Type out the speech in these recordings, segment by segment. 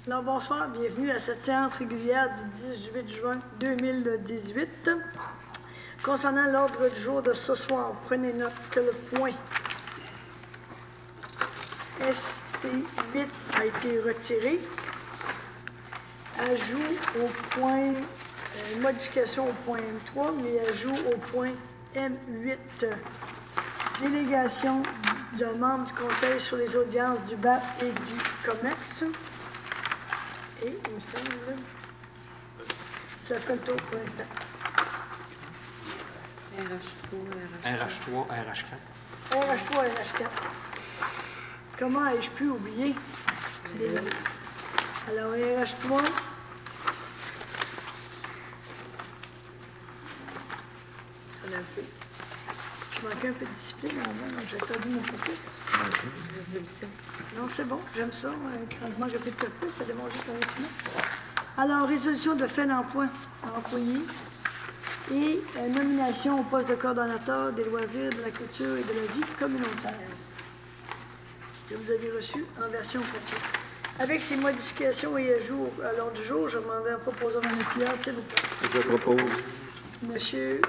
Alors, bonsoir, bienvenue à cette séance régulière du 18 juin 2018. Concernant l'ordre du jour de ce soir, prenez note que le point ST8 a été retiré. Ajout au point, modification au point M3, mais ajout au point M8. Délégation d'un membre du Conseil sur les audiences du BAP et du commerce. Et, il me semble, ça fait le tour pour l'instant. RH3, RH4. RH3, RH4. Comment ai-je pu oublier? Alors, RH3. Un peu. Je manquais un peu de discipline, donc j'ai perdu mon focus. Résolution. Non, c'est bon, j'aime ça. Quand je manque un peu de focus, ça démontre qu'on est humain. Alors, résolution de fait d'emploi à employés et nomination au poste de coordonnateur des loisirs, de la culture et de la vie communautaire. Que vous avez reçu en version papier. Avec ces modifications et ajouts à l'ordre du jour, je demandais un proposeur en appuyant, s'il vous plaît. Je propose. Monsieur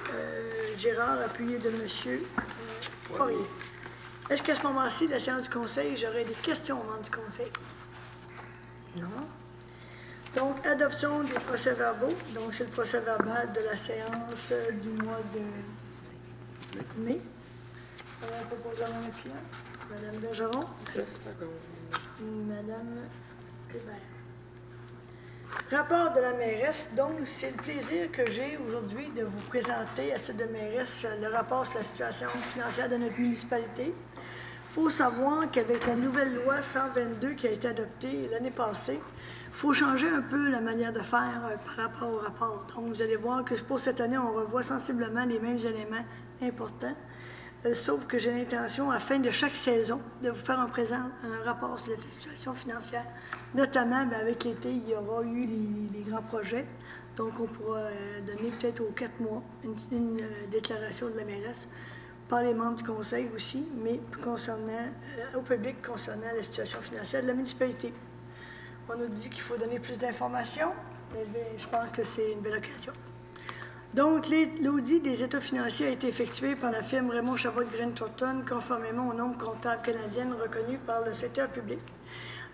Gérard, appuyé de Monsieur Poirier. Est-ce qu'à ce moment-ci, de la séance du Conseil, j'aurai des questions au membres du Conseil? Non. Donc, adoption des procès-verbaux. Donc, c'est le procès-verbal de la séance du mois de mai. Un proposeur en appuyant. Madame Bergeron. Madame Hébert. Rapport de la mairesse. Donc, c'est le plaisir que j'ai aujourd'hui de vous présenter à titre de mairesse le rapport sur la situation financière de notre municipalité. Il faut savoir qu'avec la nouvelle loi 122 qui a été adoptée l'année passée, il faut changer un peu la manière de faire par rapport au rapport. Donc, vous allez voir que pour cette année, on revoit sensiblement les mêmes éléments importants. Sauf que j'ai l'intention, à la fin de chaque saison, de vous faire un rapport sur la situation financière. Notamment, avec l'été, il y aura eu les grands projets. Donc, on pourra donner peut-être aux 4 mois une déclaration de la mairesse par les membres du conseil aussi, mais au public concernant la situation financière de la municipalité. On nous dit qu'il faut donner plus d'informations, mais je pense que c'est une belle occasion. Donc, l'audit des états financiers a été effectué par la firme Raymond Chabot Green Thornton, conformément aux normes comptables canadiennes reconnues par le secteur public.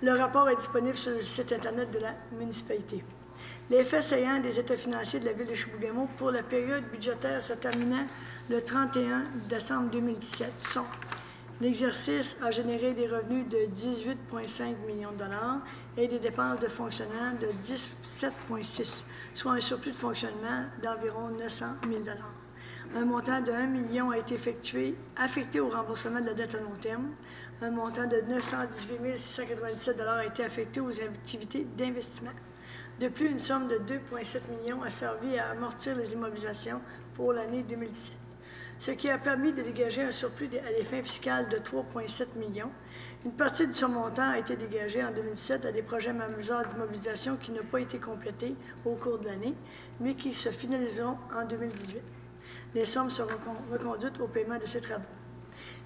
Le rapport est disponible sur le site Internet de la municipalité. Les faits saillants des états financiers de la ville de Chibougamau pour la période budgétaire se terminant le 31 décembre 2017 sont: l'exercice a généré des revenus de 18,5 millions de dollars et des dépenses de fonctionnement de 17,6, soit un surplus de fonctionnement d'environ 900 000 dollars. Un montant de 1 million a été affecté au remboursement de la dette à long terme. Un montant de 918 697 dollars a été affecté aux activités d'investissement. De plus, une somme de 2,7 millions a servi à amortir les immobilisations pour l'année 2017, ce qui a permis de dégager un surplus à des fins fiscales de 3,7 millions. Une partie de ce montant a été dégagée en 2017 à des projets majeurs d'immobilisation qui n'ont pas été complétés au cours de l'année, mais qui se finaliseront en 2018. Les sommes seront reconduites au paiement de ces travaux.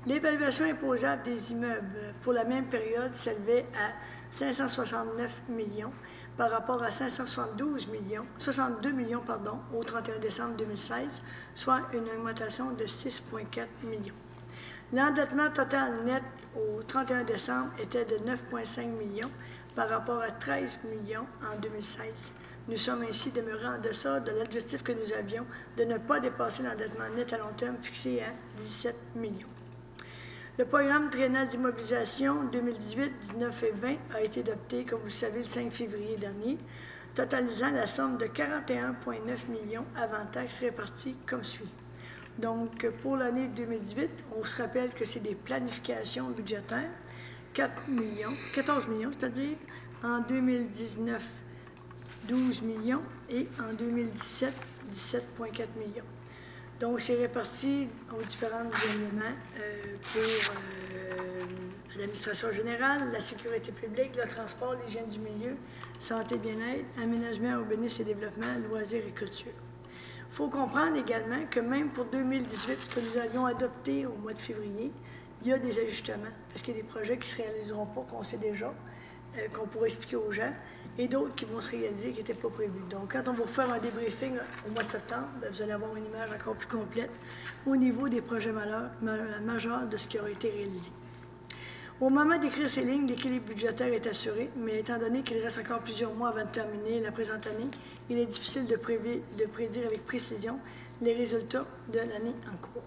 L'évaluation imposable des immeubles pour la même période s'élevait à 569 millions par rapport à 62 millions au 31 décembre 2016, soit une augmentation de 6,4 millions. L'endettement total net au 31 décembre était de 9,5 millions par rapport à 13 millions en 2016. Nous sommes ainsi demeurés en deçà de l'objectif que nous avions de ne pas dépasser l'endettement net à long terme fixé à 17 millions. Le programme triennal d'immobilisation 2018, 19 et 20 a été adopté, comme vous le savez, le 5 février dernier, totalisant la somme de 41,9 millions avant taxes réparties comme suit. Donc, pour l'année 2018, on se rappelle que c'est des planifications budgétaires, 14 millions, c'est-à-dire en 2019, 12 millions et en 2017, 17,4 millions. Donc, c'est réparti aux différents éléments pour l'administration générale, la sécurité publique, le transport, l'hygiène du milieu, santé et bien-être, aménagement, urbanisme et développement, loisirs et culture. Il faut comprendre également que même pour 2018, ce que nous avions adopté au mois de février, il y a des ajustements, parce qu'il y a des projets qui ne se réaliseront pas, qu'on sait déjà, qu'on pourrait expliquer aux gens, et d'autres qui vont se réaliser qui n'étaient pas prévus. Donc, quand on va vous faire un débriefing au mois de septembre, bien, vous allez avoir une image encore plus complète au niveau des projets majeurs de ce qui aura été réalisé. Au moment d'écrire ces lignes, l'équilibre budgétaire est assuré, mais étant donné qu'il reste encore plusieurs mois avant de terminer la présente année, il est difficile de prédire avec précision les résultats de l'année en cours.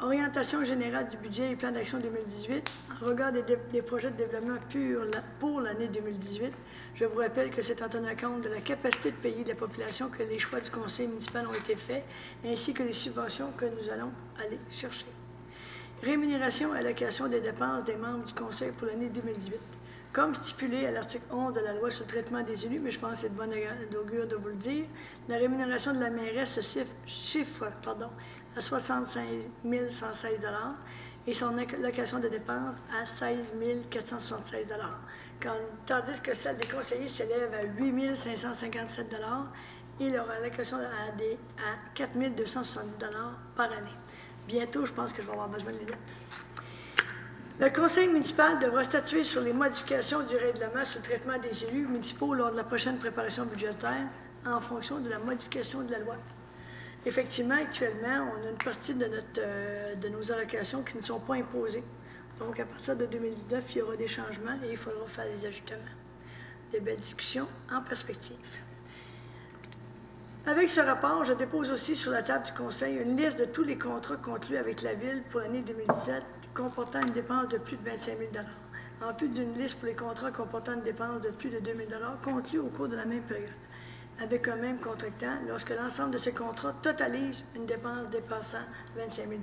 Orientation générale du budget et plan d'action 2018. En regard des projets de développement pour l'année 2018, je vous rappelle que c'est en tenant compte de la capacité de payer de la population que les choix du conseil municipal ont été faits, ainsi que les subventions que nous allons aller chercher. Rémunération et allocation des dépenses des membres du conseil pour l'année 2018. Comme stipulé à l'article 11 de la loi sur le traitement des élus, mais je pense que c'est de bonne augure de vous le dire, la rémunération de la mairesse se chiffre à 65 116 et son allocation de dépenses à 16 476 tandis que celle des conseillers s'élève à 8 557 et leur allocation à 4 270 par année. Bientôt, je pense que je vais avoir besoin de lunettes. Le conseil municipal devra statuer sur les modifications du règlement sur le traitement des élus municipaux lors de la prochaine préparation budgétaire en fonction de la modification de la loi. Effectivement, actuellement, on a une partie de nos allocations qui ne sont pas imposées. Donc, à partir de 2019, il y aura des changements et il faudra faire des ajustements. Des belles discussions en perspective. Avec ce rapport, je dépose aussi sur la table du Conseil une liste de tous les contrats conclus avec la Ville pour l'année 2017 comportant une dépense de plus de 25 000 en plus d'une liste pour les contrats comportant une dépense de plus de 2 000 conclus au cours de la même période, avec un même contractant lorsque l'ensemble de ces contrats totalise une dépense dépassant 25 000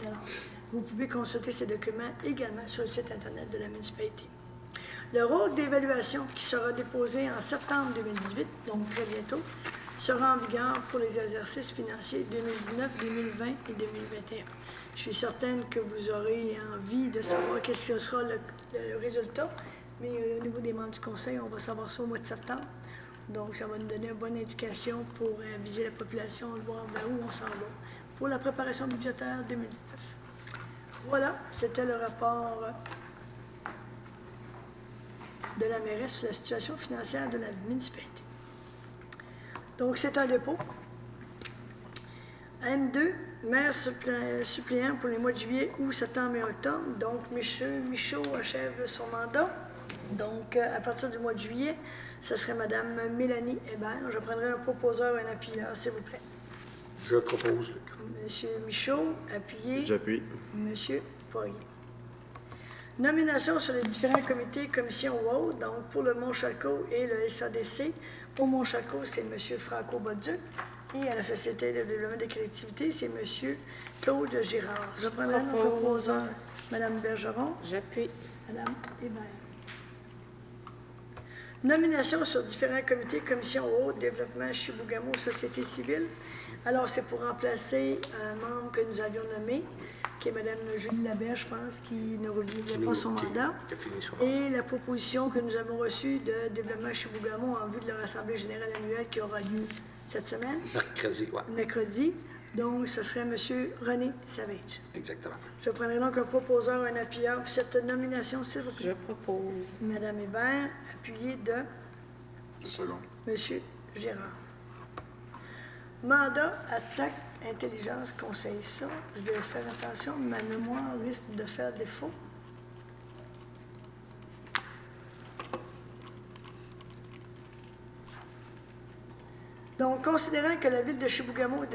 Vous pouvez consulter ces documents également sur le site Internet de la municipalité. Le rôle d'évaluation qui sera déposé en septembre 2018, donc très bientôt, sera en vigueur pour les exercices financiers 2019, 2020 et 2021. Je suis certaine que vous aurez envie de savoir qu'est-ce que sera le résultat, mais au niveau des membres du conseil, on va savoir ça au mois de septembre. Donc, ça va nous donner une bonne indication pour viser la population, de voir où on s'en va pour la préparation budgétaire 2019. Voilà, c'était le rapport de la mairesse sur la situation financière de la municipalité. Donc, c'est un dépôt. M2, maire suppléant pour les mois de juillet, août, septembre et octobre. Donc, M. Michaud achève son mandat. Donc, à partir du mois de juillet, ce serait Mme Mélanie Hébert. Je prendrai un proposeur et un appuyeur, s'il vous plaît. Je propose, Luc. M. Michaud, appuyé. J'appuie. M. Poirier. Nomination sur les différents comités, commissions ou autres. Donc, pour le Mont-Chalcot et le SADC. Au Mont-Chalcot, c'est M. Franco Bolduc. Et à la Société de développement des collectivités, c'est M. Claude Girard. Je prendrai un proposeur. Mme Bergeron. J'appuie. Mme Hébert. Nomination sur différents comités, commissions ou autres, développement Chibougamau, société civile. Alors, c'est pour remplacer un membre que nous avions nommé, qui est Mme Julie Laberge, je pense, qui ne renouvelait pas son mandat. Et la proposition que nous avons reçue de développement Chibougamau en vue de leur assemblée générale annuelle qui aura lieu cette semaine. Mercredi, oui. Mercredi. Donc, ce serait M. René Savage. Exactement. Je prendrai donc un proposeur, un appuyeur pour cette nomination, s'il vous plaît. Je propose. Mme Hébert, appuyée de Second. M. Gérard. Mandat, attaque, intelligence, conseil. Ça, je vais faire attention, ma mémoire risque de faire défaut. Donc, considérant que la Ville de Chibougamau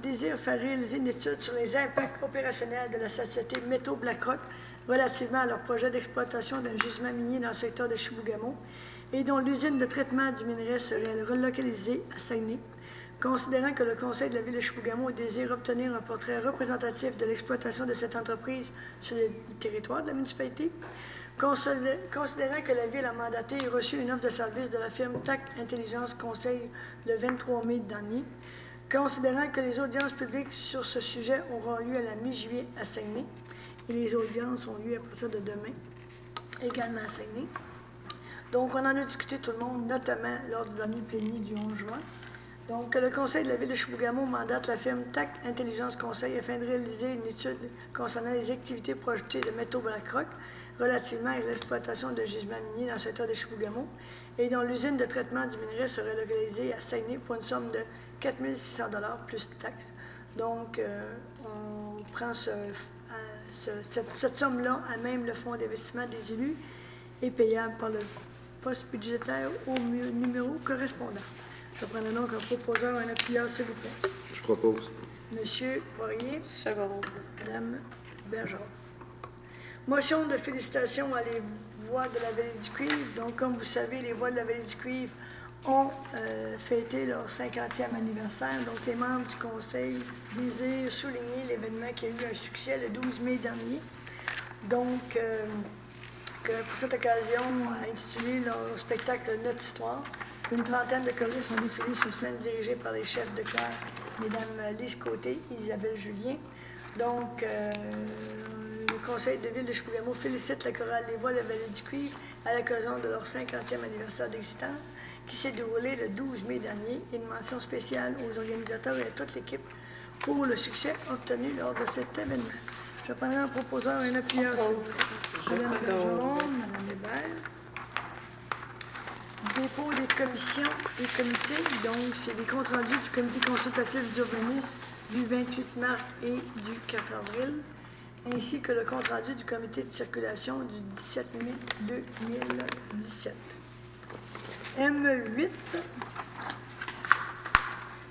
désire faire réaliser une étude sur les impacts opérationnels de la société Métaux Blackrock relativement à leur projet d'exploitation d'un gisement minier dans le secteur de Chibougamau et dont l'usine de traitement du minerai serait relocalisée à Saguenay, considérant que le Conseil de la Ville de Chibougamau désire obtenir un portrait représentatif de l'exploitation de cette entreprise sur le territoire de la municipalité, considérant que la Ville a mandaté et reçu une offre de service de la firme TAC Intelligence Conseil le 23 mai dernier, considérant que les audiences publiques sur ce sujet auront lieu à la mi-juillet à Saguenay, et les audiences ont lieu à partir de demain, également à Saguenay. Donc, on en a discuté tout le monde, notamment lors du dernier plénier du 11 juin. Donc, le Conseil de la Ville de Chibougamau mandate la firme TAC Intelligence Conseil afin de réaliser une étude concernant les activités projetées de Métaux Blackrock relativement à l'exploitation de gisements miniers dans le secteur des Chibougamau et dont l'usine de traitement du minerai serait localisée à Saguenay pour une somme de 4 600 $ plus taxes. Donc, on prend cette somme-là à même le fonds d'investissement des élus et payable par le poste budgétaire au numéro correspondant. Je prendrai donc un proposeur, un appuyeur, s'il vous plaît. Je propose. Monsieur Poirier. Seconde. Madame Bergeron. Motion de félicitations à les voix de la Vallée du Cuivre. Donc, comme vous savez, les voix de la Vallée du Cuivre ont fêté leur 50e anniversaire. Donc, les membres du Conseil désirent souligner l'événement qui a eu un succès le 12 mai dernier. Donc, pour cette occasion, a intitulé leur spectacle Notre Histoire. Une trentaine de choristes ont défilé sur scène dirigés par les chefs de chœur, Mesdames Lise Côté et Isabelle Julien. Donc, le Conseil de ville de Chibougamau félicite la chorale Les Voix de la Vallée du Cuivre à l'occasion de leur 50e anniversaire d'existence qui s'est déroulé le 12 mai dernier et une mention spéciale aux organisateurs et à toute l'équipe pour le succès obtenu lors de cet événement. Je prendrai un proposeur et un appuyeur. Madame Bergeron, Madame Hébert. Dépôt des commissions et comités. Donc, c'est les comptes rendus du comité consultatif d'urbanisme du 28 mars et du 4 avril, ainsi que le compte rendu du comité de circulation du 17 mai 2017. M8.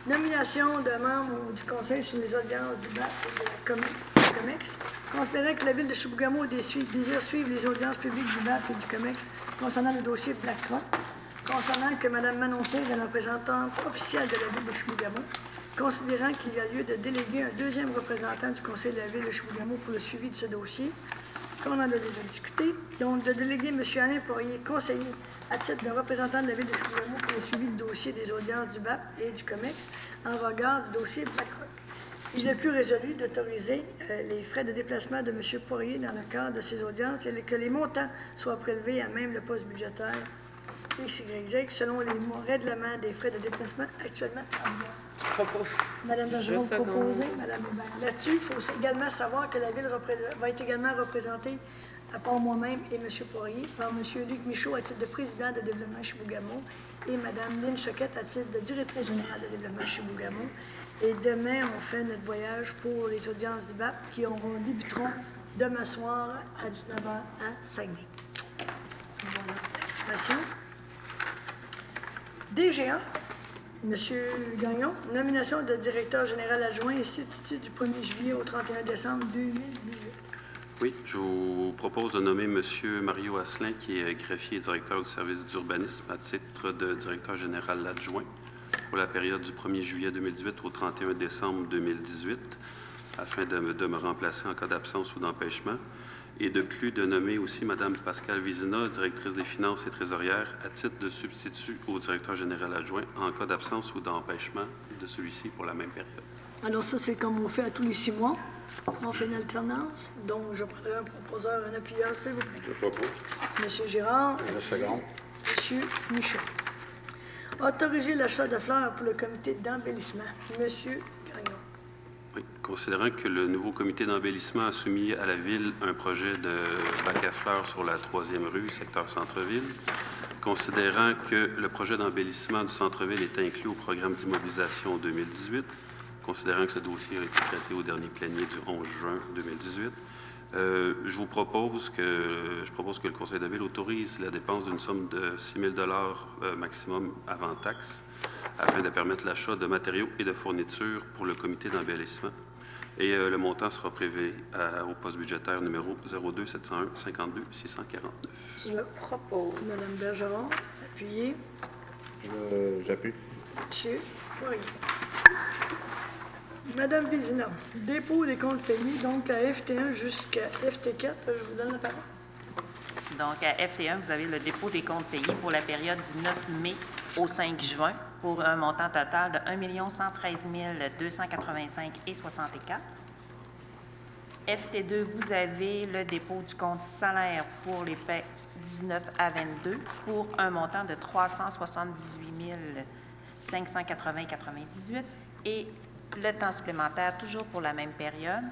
Nomination de membres du Conseil sur les audiences du BAP et de la COMEX. Considérant que la ville de Chibougamau désire suivre les audiences publiques du BAP et du COMEX concernant le dossier BlackRock, concernant que Mme Manon Cyr est la représentante officielle de la ville de Chibougamau, considérant qu'il y a lieu de déléguer un deuxième représentant du Conseil de la ville de Chibougamau pour le suivi de ce dossier, qu'on en a déjà discuté, donc de déléguer M. Alain Poirier, conseiller, à titre de représentant de la ville de Chibougamau pour le suivi du dossier des audiences du BAP et du COMEX en regard du dossier BlackRock. Il est plus résolu d'autoriser les frais de déplacement de M. Poirier dans le cadre de ces audiences et que les montants soient prélevés à même le poste budgétaire XYZ selon les règlements des frais de déplacement actuellement en vigueur. Tu proposes. Madame Bergeron proposée, Madame Hébert. Là-dessus, il faut également savoir que la ville va être également représentée, à part moi-même et M. Poirier, par M. Luc Michaud à titre de président de développement Chibougamau et Mme Lynne Choquette à titre de directrice générale de développement Chibougamau. Et demain, on fait notre voyage pour les audiences du BAP qui débuteront demain soir à 19h à Saguenay. Voilà. Merci. DGA, M. Gagnon, nomination de directeur général adjoint et substitut du 1er juillet au 31 décembre 2018. Oui, je vous propose de nommer M. Mario Asselin, qui est greffier et directeur du service d'urbanisme à titre de directeur général adjoint pour la période du 1er juillet 2018 au 31 décembre 2018, afin de me remplacer en cas d'absence ou d'empêchement. Et de plus, de nommer aussi Mme Pascale Vizina, directrice des finances et trésorière, à titre de substitut au directeur général adjoint en cas d'absence ou d'empêchement de celui-ci pour la même période. Alors ça, c'est comme on fait à tous les 6 mois. On fait une alternance. Donc, je prendrai un proposeur, un appuyeur, s'il vous plaît. Je propose. M. Girard. Une seconde. M. Michaud. Autoriser l'achat de fleurs pour le comité d'embellissement. M. Gagnon. Oui, considérant que le nouveau comité d'embellissement a soumis à la Ville un projet de bac à fleurs sur la 3e rue, secteur centre-ville, considérant que le projet d'embellissement du centre-ville est inclus au programme d'immobilisation 2018, considérant que ce dossier a été traité au dernier plénier du 11 juin 2018, je propose que le Conseil de Ville autorise la dépense d'une somme de 6 000 $ maximum avant taxe, afin de permettre l'achat de matériaux et de fournitures pour le comité d'embellissement. Et le montant sera prévu au poste budgétaire numéro 02 701 52 649. Je propose. Mme Bergeron, appuyez. J'appuie. M. Poirier. Mme Vézina, dépôt des comptes payés, donc à FT1 jusqu'à FT4. Je vous donne la parole. Donc, à FT1, vous avez le dépôt des comptes payés pour la période du 9 mai au 5 juin pour un montant total de 1 113 285,64 $. FT2, vous avez le dépôt du compte salaire pour les paies 19 à 22 pour un montant de 378 580,98 $ et le temps supplémentaire toujours pour la même période,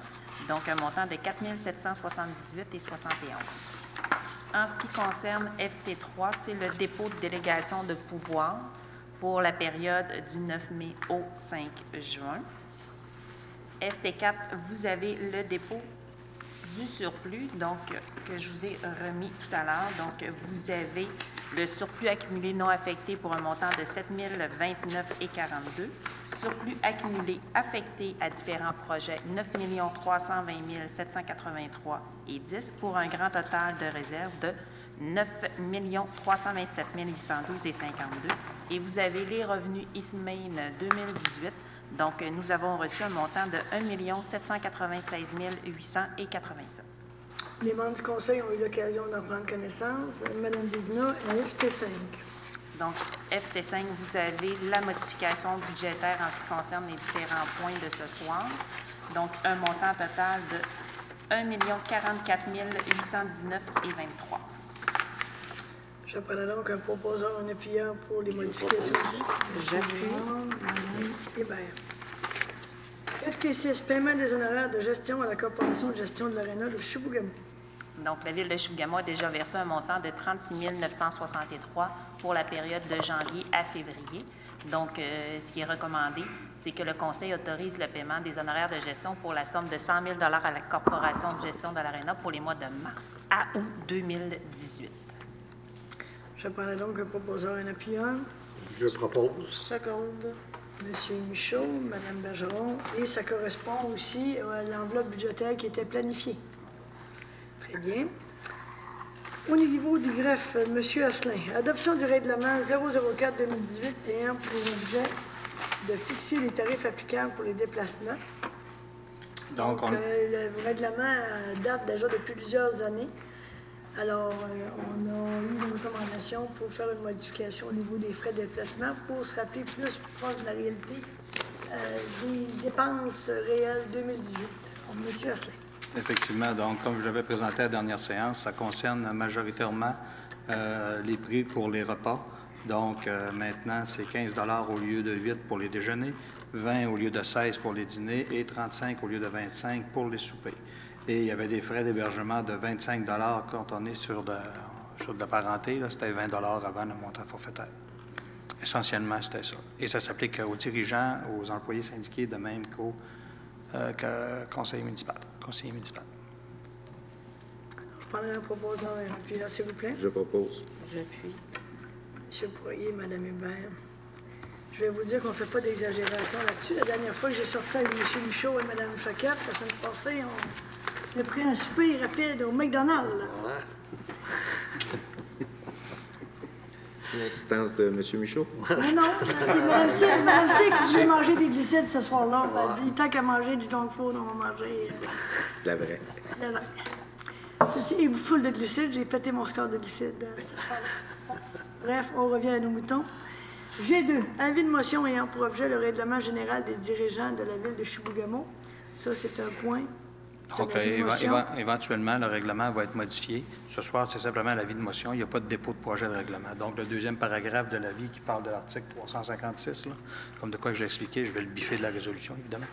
donc un montant de 4 778,71 $. En ce qui concerne FT3, c'est le dépôt de délégation de pouvoir pour la période du 9 mai au 5 juin. FT4, vous avez le dépôt du surplus, donc que je vous ai remis tout à l'heure. Donc, vous avez le surplus accumulé non affecté pour un montant de 7 029,42 $. Surplus accumulé affecté à différents projets, 9 320 783,10 pour un grand total de réserve de 9 327 812,52 $. Et vous avez les revenus ISMAIN 2018. Donc, nous avons reçu un montant de 1 796 887. Les membres du Conseil ont eu l'occasion d'en prendre connaissance. Mme Vézina, FT5. Donc, FT5, vous avez la modification budgétaire en ce qui concerne les différents points de ce soir. Donc, un montant total de 1 044 819,23 $. Je prendrai donc un proposeur, un appuyeur pour les modifications. J'appuie. Mme Hébert. FT6, paiement des honoraires de gestion à la Corporation de gestion de l'Aréna de Chibougamau. Donc, la Ville de Chibougamau a déjà versé un montant de 36 963 pour la période de janvier à février. Donc, ce qui est recommandé, c'est que le Conseil autorise le paiement des honoraires de gestion pour la somme de 100 000 $ à la Corporation de gestion de l'Aréna pour les mois de mars à août 2018. Je prendrai donc un proposeur, un appuyeur. Je propose. Seconde. M. Michaud, Mme Bergeron, et ça correspond aussi à l'enveloppe budgétaire qui était planifiée. Très bien. Au niveau du greffe, M. Asselin, adoption du règlement 004-2018 ayant pour objet de fixer les tarifs applicables pour les déplacements. Donc, le règlement date déjà depuis plusieurs années. Alors, on a eu une recommandation pour faire une modification au niveau des frais de déplacement pour se rappeler plus proche de la réalité des dépenses réelles 2018. Monsieur Asselin. Effectivement. Donc, comme je l'avais présenté à la dernière séance, ça concerne majoritairement les prix pour les repas. Donc, maintenant, c'est 15 $ au lieu de 8 pour les déjeuners, 20 au lieu de 16 pour les dîners et 35 au lieu de 25 pour les soupers. Et il y avait des frais d'hébergement de 25 $ quand on est sur de la parenté. C'était 20 $ avant le montant forfaitaire. Essentiellement, c'était ça. Et ça s'applique aux dirigeants, aux employés syndiqués, de même qu'au conseiller municipal. Je prendrai un proposeur, un appuyeur, s'il vous plaît. Je propose. J'appuie. M. Poirier, Mme Hébert. Je vais vous dire qu'on ne fait pas d'exagération là-dessus. La dernière fois que j'ai sorti avec M. Michaud et Mme Choquette, la semaine passée, on a pris un souper rapide au McDonald's. L'insistance de M. Michaud. Non, c'est Mme C qui voulait manger des glucides ce soir-là. Elle a dit, tant qu'à manger du junk food, on va manger La vraie. la vraie. Ceci est full de glucides. J'ai pété mon score de glucides ce soir-là. Bref, on revient à nos moutons. G2, avis de motion ayant pour objet le règlement général des dirigeants de la Ville de Chibougamau. Ça, c'est un point. Donc, éventuellement, le règlement va être modifié. Ce soir, c'est simplement l'avis de motion. Il n'y a pas de dépôt de projet de règlement. Donc, le deuxième paragraphe de l'avis qui parle de l'article 356, là, comme de quoi que j'ai expliqué, je vais le biffer de la résolution, évidemment.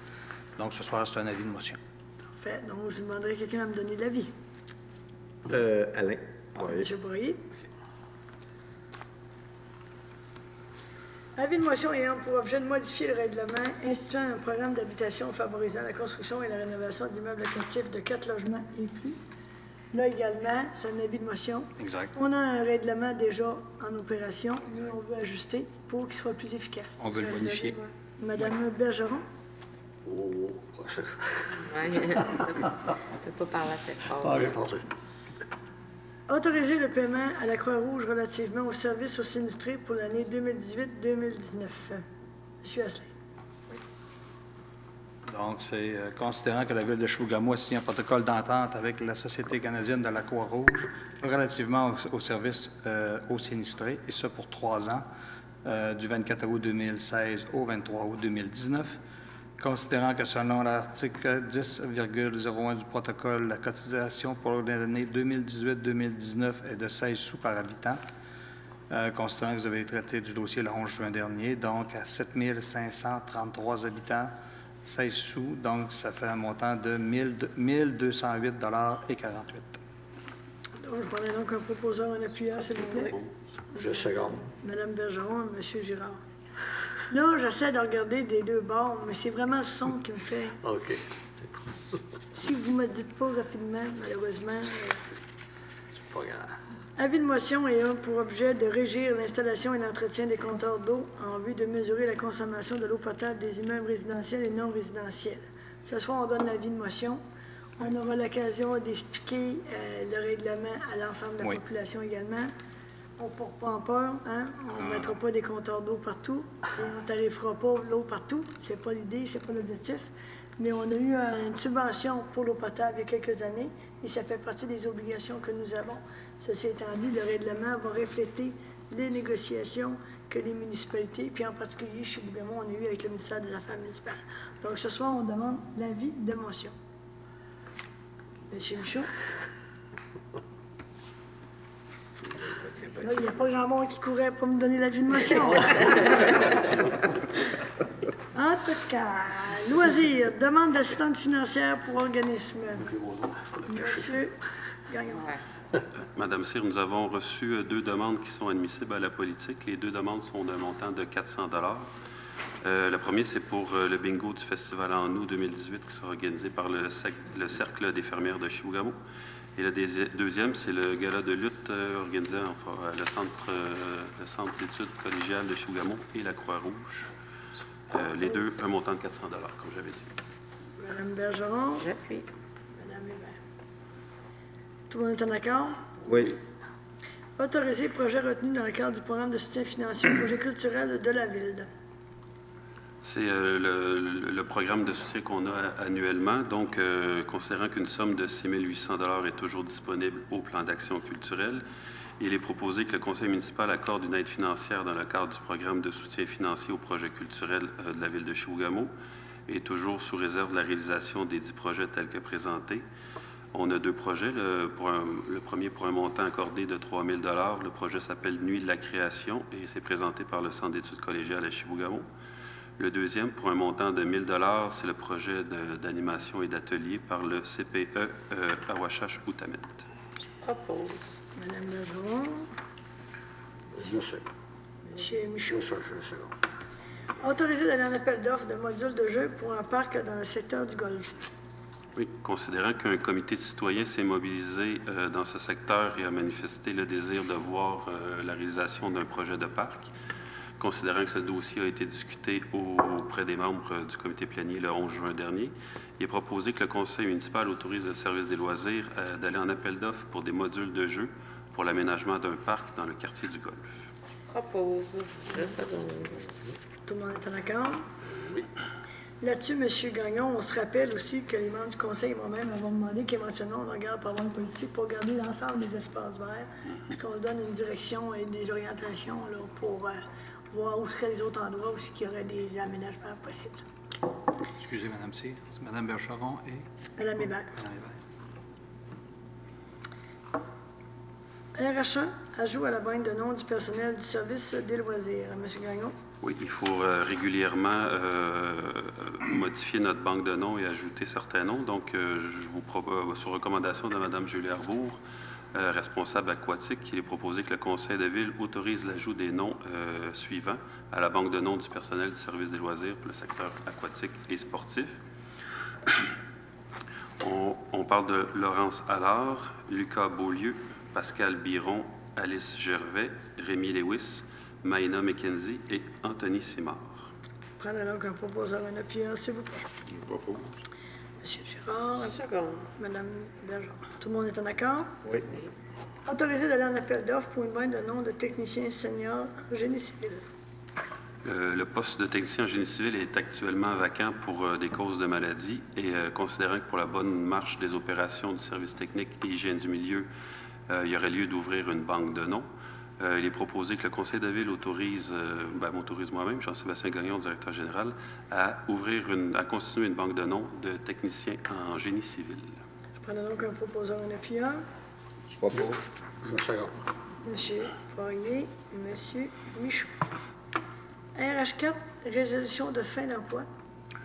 Donc, ce soir, c'est un avis de motion. Parfait. Donc, je demanderai à quelqu'un à me donner l'avis. Alain. Oui. M. Poirier. Avis de motion ayant pour objet de modifier le règlement instituant un programme d'habitation favorisant la construction et la rénovation d'immeubles locatifs de 4 logements et plus. Là également, c'est un avis de motion. Exact. On a un règlement déjà en opération, mais on veut ajuster pour qu'il soit plus efficace. On veut le modifier. Madame Bergeron. Oh, Ouais, t'as pas parlé assez fort. j'ai pensé. Autoriser le paiement à la Croix-Rouge relativement aux services aux sinistrés pour l'année 2018-2019. Monsieur Asselin. Donc, c'est considérant que la Ville de Chibougamau a signé un protocole d'entente avec la Société canadienne de la Croix-Rouge relativement aux services aux sinistrés, et ça pour 3 ans, du 24 août 2016 au 23 août 2019. Considérant que selon l'article 10,01 du protocole, la cotisation pour l'année 2018-2019 est de 16 sous par habitant, considérant que vous avez traité du dossier le 11 juin dernier, donc à 7 533 habitants, 16 sous, donc ça fait un montant de 1 208,48 $. Donc, je prendrai donc un proposeur, un appuyeur, s'il vous plaît. Je seconde. Madame Bergeron, Monsieur Girard. Là, j'essaie de regarder des deux bords, mais c'est vraiment le son qui me fait. OK. Si vous ne me dites pas rapidement, malheureusement. C'est pas grave. Avis de motion ayant pour objet de régir l'installation et l'entretien des compteurs d'eau en vue de mesurer la consommation de l'eau potable des immeubles résidentiels et non résidentiels. Ce soir, on donne l'avis de motion. On aura l'occasion d'expliquer le règlement à l'ensemble de la Oui. population également. On ne porte pas en peur, hein? On ne mettra pas des compteurs d'eau partout. Et on ne tarifera pas l'eau partout. Ce n'est pas l'idée, ce n'est pas l'objectif. Mais on a eu une subvention pour l'eau potable il y a quelques années et ça fait partie des obligations que nous avons. Ceci étant dit, le règlement va refléter les négociations que les municipalités, puis en particulier chez Bougamont, on a eu avec le ministère des Affaires municipales. Donc ce soir, on demande l'avis de motion. Monsieur Michaud? Là, il n'y a pas grand monde qui courait pour me donner l'avis de motion. En tout cas, loisirs, demande d'assistance financière pour organisme. Monsieur Gagnon. Madame Cyr, nous avons reçu 2 demandes qui sont admissibles à la politique. Les 2 demandes sont d'un montant de 400 Le premier, c'est pour le bingo du Festival en août 2018 qui sera organisé par le Cercle des fermières de Chibougamau. Et le deuxième, c'est le gala de lutte organisé à le centre d'études collégiales de Chibougamau et la Croix-Rouge. Les deux, un montant de 400 comme j'avais dit. Madame Bergeron. J'appuie. Madame Hébert. Tout le monde est en accord? Oui. Autoriser projet retenu dans le cadre du programme de soutien financier au projet culturel de la Ville. C'est le programme de soutien qu'on a annuellement. Donc, considérant qu'une somme de 6 800 $ est toujours disponible au plan d'action culturelle, il est proposé que le conseil municipal accorde une aide financière dans le cadre du programme de soutien financier au projet culturel de la Ville de Chibougamau, et toujours sous réserve de la réalisation des 10 projets tels que présentés. On a 2 projets. Le premier pour un montant accordé de 3 000 $. Le projet s'appelle Nuit de la création et c'est présenté par le Centre d'études collégiales à Chibougamau. Le deuxième, pour un montant de 1 000 $, c'est le projet d'animation et d'atelier par le CPE Awachash-Outamet. Je propose. Madame Bergeron. Je sais. Monsieur Michaud. Je seconde. Autoriser d'aller en appel d'offres de modules de jeu pour un parc dans le secteur du golf. Oui, considérant qu'un comité de citoyens s'est mobilisé dans ce secteur et a manifesté le désir de voir la réalisation d'un projet de parc, considérant que ce dossier a été discuté auprès des membres du comité plénier le 11 juin dernier, il est proposé que le conseil municipal autorise le service des loisirs d'aller en appel d'offres pour des modules de jeu pour l'aménagement d'un parc dans le quartier du Golfe. Propose. Je seconde. Tout le monde est en accord? Oui. Là-dessus, M. Gagnon, on se rappelle aussi que les membres du conseil moi-même avons demandé qu'éventuellement on regarde par une politique pour garder l'ensemble des espaces verts, puis qu'on se donne une direction et des orientations là, pour voir où seraient les autres endroits aussi qu'il y aurait des aménagements possibles. Excusez, Mme Cyr. C'est Mme Bergeron et Madame Hébert. Mme Hébert. RH1, ajout à la banque de noms du personnel du service des loisirs. M. Gagnon. Oui, il faut régulièrement modifier notre banque de noms et ajouter certains noms. Donc, je vous propose, sur recommandation de Mme Julie Arbour, responsable aquatique, il est proposé que le conseil de ville autorise l'ajout des noms suivants à la banque de noms du personnel du service des loisirs pour le secteur aquatique et sportif. On parle de Laurence Allard, Lucas Beaulieu, Pascal Biron, Alice Gervais, Rémi Lewis, Maïna McKenzie et Anthony Simard. Prenez donc un proposeur, un appuyeur, s'il vous plaît. Je propose. Monsieur Girard. Seconde. Madame Bergeron. Tout le monde est en accord? Oui. Autorisé d'aller en appel d'offres pour une banque de noms de techniciens seniors en génie civil. Le poste de technicien en génie civil est actuellement vacant pour des causes de maladie et considérant que pour la bonne marche des opérations du service technique et hygiène du milieu, il y aurait lieu d'ouvrir une banque de noms. Il est proposé que le conseil de ville m'autorise moi-même, Jean-Sébastien Gagnon, directeur général, à constituer une banque de noms de techniciens en génie civil. Je prends donc un proposeur, un appuyeur. Je propose. Je seconde. Monsieur Poirier, Monsieur Michaud. RH4, résolution de fin d'emploi.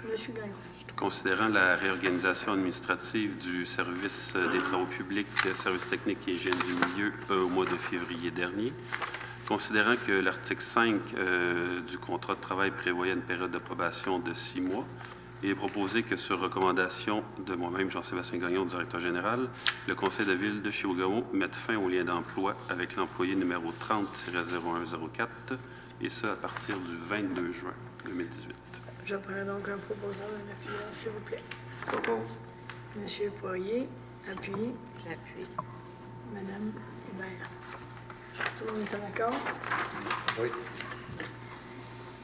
Monsieur Gagnon. Considérant la réorganisation administrative du service des travaux publics, services techniques et hygiène du milieu au mois de février dernier, considérant que l'article 5 du contrat de travail prévoyait une période de probation de 6 mois, il est proposé que sur recommandation de moi-même, Jean-Sébastien Gagnon, directeur général, le Conseil de ville de Chibougamau mette fin au lien d'emploi avec l'employé numéro 30-0104, et ce à partir du 22 juin 2018. Je prends donc un proposant d'un appuyant, s'il vous plaît. Propose. Monsieur Poirier, appuie. J'appuie. Madame Hébert. Tout le monde est en accord? Oui.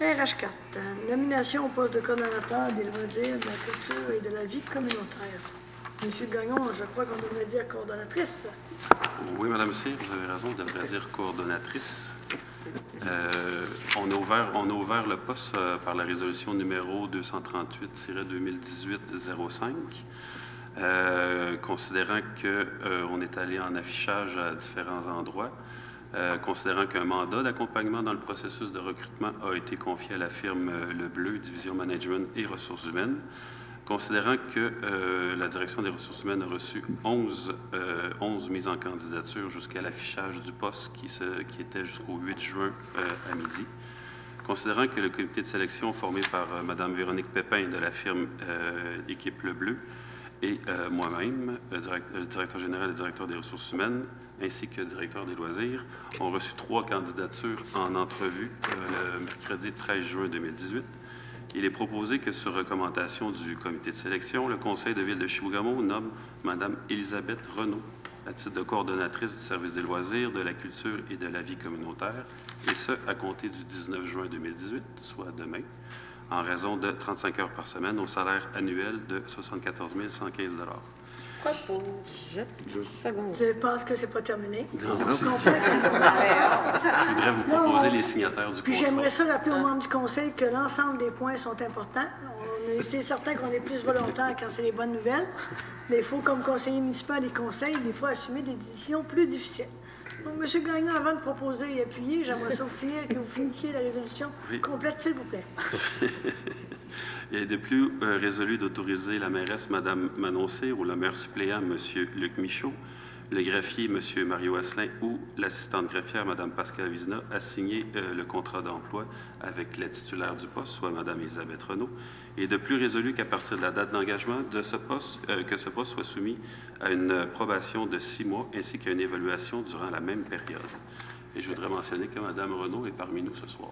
RH4, nomination au poste de coordonnateur des loisirs, de la culture et de la vie communautaire. Monsieur Gagnon, je crois qu'on devrait dire coordonnatrice. Oui, Madame Cyr, vous avez raison, on devrait dire coordonnatrice. On a ouvert le poste par la résolution numéro 238-2018-05, considérant qu'on est allé en affichage à différents endroits, considérant qu'un mandat d'accompagnement dans le processus de recrutement a été confié à la firme Le Bleu, Division Management et Ressources humaines, considérant que la direction des ressources humaines a reçu 11 mises en candidature jusqu'à l'affichage du poste qui était jusqu'au 8 juin à midi, considérant que le comité de sélection formé par Mme Véronique Pépin de la firme Équipe Le Bleu et moi-même, directeur général et directeur des ressources humaines, ainsi que directeur des loisirs, ont reçu 3 candidatures en entrevue le mercredi 13 juin 2018. Il est proposé que, sur recommandation du comité de sélection, le Conseil de ville de Chibougamau nomme Mme Élisabeth Renaud à titre de coordonnatrice du service des loisirs, de la culture et de la vie communautaire, et ce, à compter du 19 juin 2018, soit demain, en raison de 35 heures par semaine au salaire annuel de 74 115 $. Propose. Seconde. Je pense que c'est pas terminé. Non, Je comprends. je voudrais vous proposer les signataires du Puis contrat. j'aimerais ça rappeler aux membres du Conseil que l'ensemble des points sont importants. C'est certain qu'on est plus volontaire quand c'est les bonnes nouvelles, mais il faut, comme conseiller municipal et conseil, des fois assumer des décisions plus difficiles. Donc, M. Gagnon, avant de proposer et appuyer, j'aimerais ça que vous finissiez la résolution complète, s'il vous plaît. Il est de plus résolu d'autoriser la mairesse Mme Manon Cyr ou le maire suppléant M. Luc Michaud, le greffier M. Mario Asselin ou l'assistante greffière Mme Pascal Vizina à signer le contrat d'emploi avec la titulaire du poste, soit Mme Élisabeth Renaud. Et de plus résolu qu'à partir de la date d'engagement de ce poste, que ce poste soit soumis à une probation de 6 mois ainsi qu'à une évaluation durant la même période. Et je voudrais mentionner que Mme Renaud est parmi nous ce soir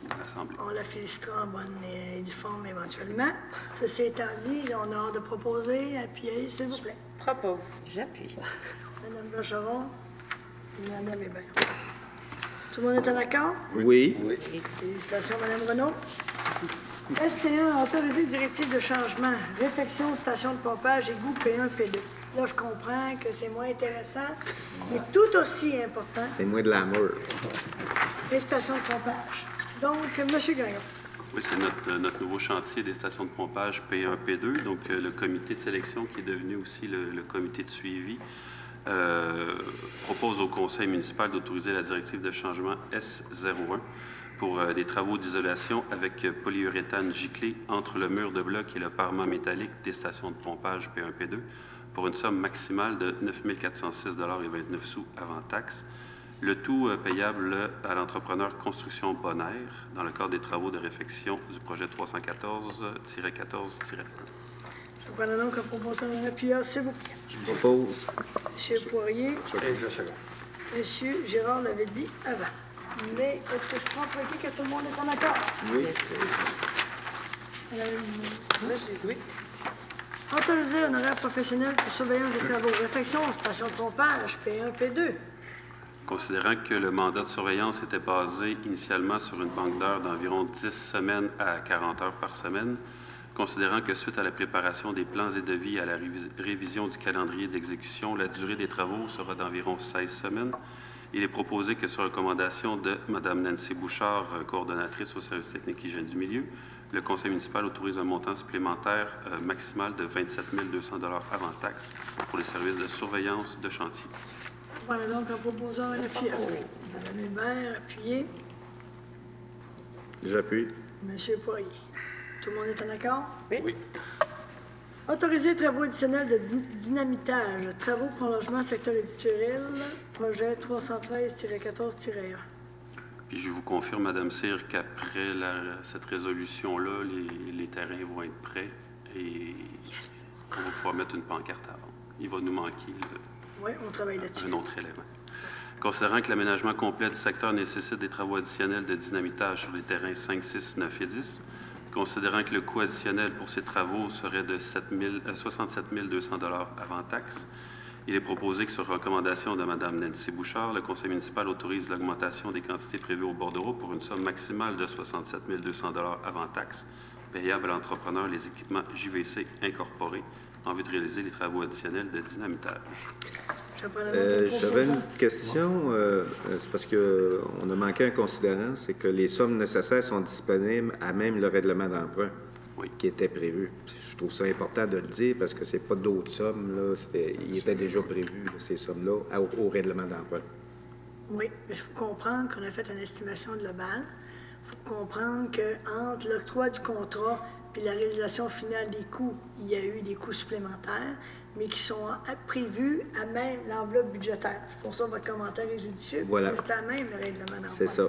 à l'Assemblée. On la félicitera en bonne et due forme éventuellement. Ceci étant dit, on a hâte de proposer, appuyer, s'il vous plaît. Propose. J'appuie. Mme Bergeron et Mme Hébert. Tout le monde est en accord? Oui. Félicitations, Mme Renaud. ST1, autorisé directive de changement, réfection, station de pompage, égout P1, P2. Là, je comprends que c'est moins intéressant, mais tout aussi important, C'est moins de l'amour. les stations de pompage. Donc, M. Gagnon. Oui, c'est notre nouveau chantier des stations de pompage P1, P2. Donc, le comité de sélection qui est devenu aussi le comité de suivi propose au conseil municipal d'autoriser la directive de changement S01 pour des travaux d'isolation avec polyuréthane giclé entre le mur de bloc et le parement métallique des stations de pompage P1, P2 pour une somme maximale de 9 406,29 € avant taxe. Le tout payable à l'entrepreneur Construction Bonaire dans le cadre des travaux de réfection du projet 314-14-1. Je prends donc un proposition d'un appuyeur, s'il vous plaît. Je propose. M. Poirier, Et je second. M. Gérard l'avait dit avant. Mais est-ce que je prends pour acquis que tout le monde est en accord? Oui. Moi, j'ai dit oui. Autoriser un horaire professionnel pour surveillance des travaux. Réfection, station de pompage, P1, P2. Considérant que le mandat de surveillance était basé initialement sur une banque d'heures d'environ 10 semaines à 40 heures par semaine, considérant que suite à la préparation des plans et devis et à la révision du calendrier d'exécution, la durée des travaux sera d'environ 16 semaines, il est proposé que sur recommandation de Mme Nancy Bouchard, coordonnatrice au service technique hygiène du milieu, le conseil municipal autorise un montant supplémentaire maximal de 27 200 $ avant taxe pour les services de surveillance de chantier. Voilà donc en proposant un appuyeur. Mme Hébert, appuyé. J'appuie. M. Poirier. Tout le monde est en accord? Oui. Autoriser les travaux additionnels de dynamitage, travaux prolongement secteur éditorial, projet 313-14-1. Puis je vous confirme, Madame Cyr, qu'après cette résolution-là, les terrains vont être prêts et on va pouvoir mettre une pancarte avant. Il va nous manquer Oui, on travaille là-dessus. un autre élément. Considérant que l'aménagement complet du secteur nécessite des travaux additionnels de dynamitage sur les terrains 5, 6, 9 et 10, considérant que le coût additionnel pour ces travaux serait de 67 200 avant taxe, il est proposé que sur recommandation de Mme Nancy Bouchard, le conseil municipal autorise l'augmentation des quantités prévues au bordereau pour une somme maximale de 67 200 avant taxe, payable à l'entrepreneur les équipements JVC incorporés en vue de réaliser les travaux additionnels de dynamitage. J'avais une question, c'est parce qu'on a manqué un considérant, c'est que les sommes nécessaires sont disponibles à même le règlement d'emprunt qui était prévu. Je trouve ça important de le dire parce que c'est pas d'autres sommes, là, il était déjà prévu, là, ces sommes-là, au règlement d'emprunt. Oui, mais il faut comprendre qu'on a fait une estimation globale. Il faut comprendre qu'entre l'octroi du contrat et la réalisation finale des coûts, il y a eu des coûts supplémentaires, mais qui sont prévus à même l'enveloppe budgétaire. C'est pour ça que votre commentaire est judicieux, Voilà. parce que c'est à même le règlement d'emprunt. C'est ça.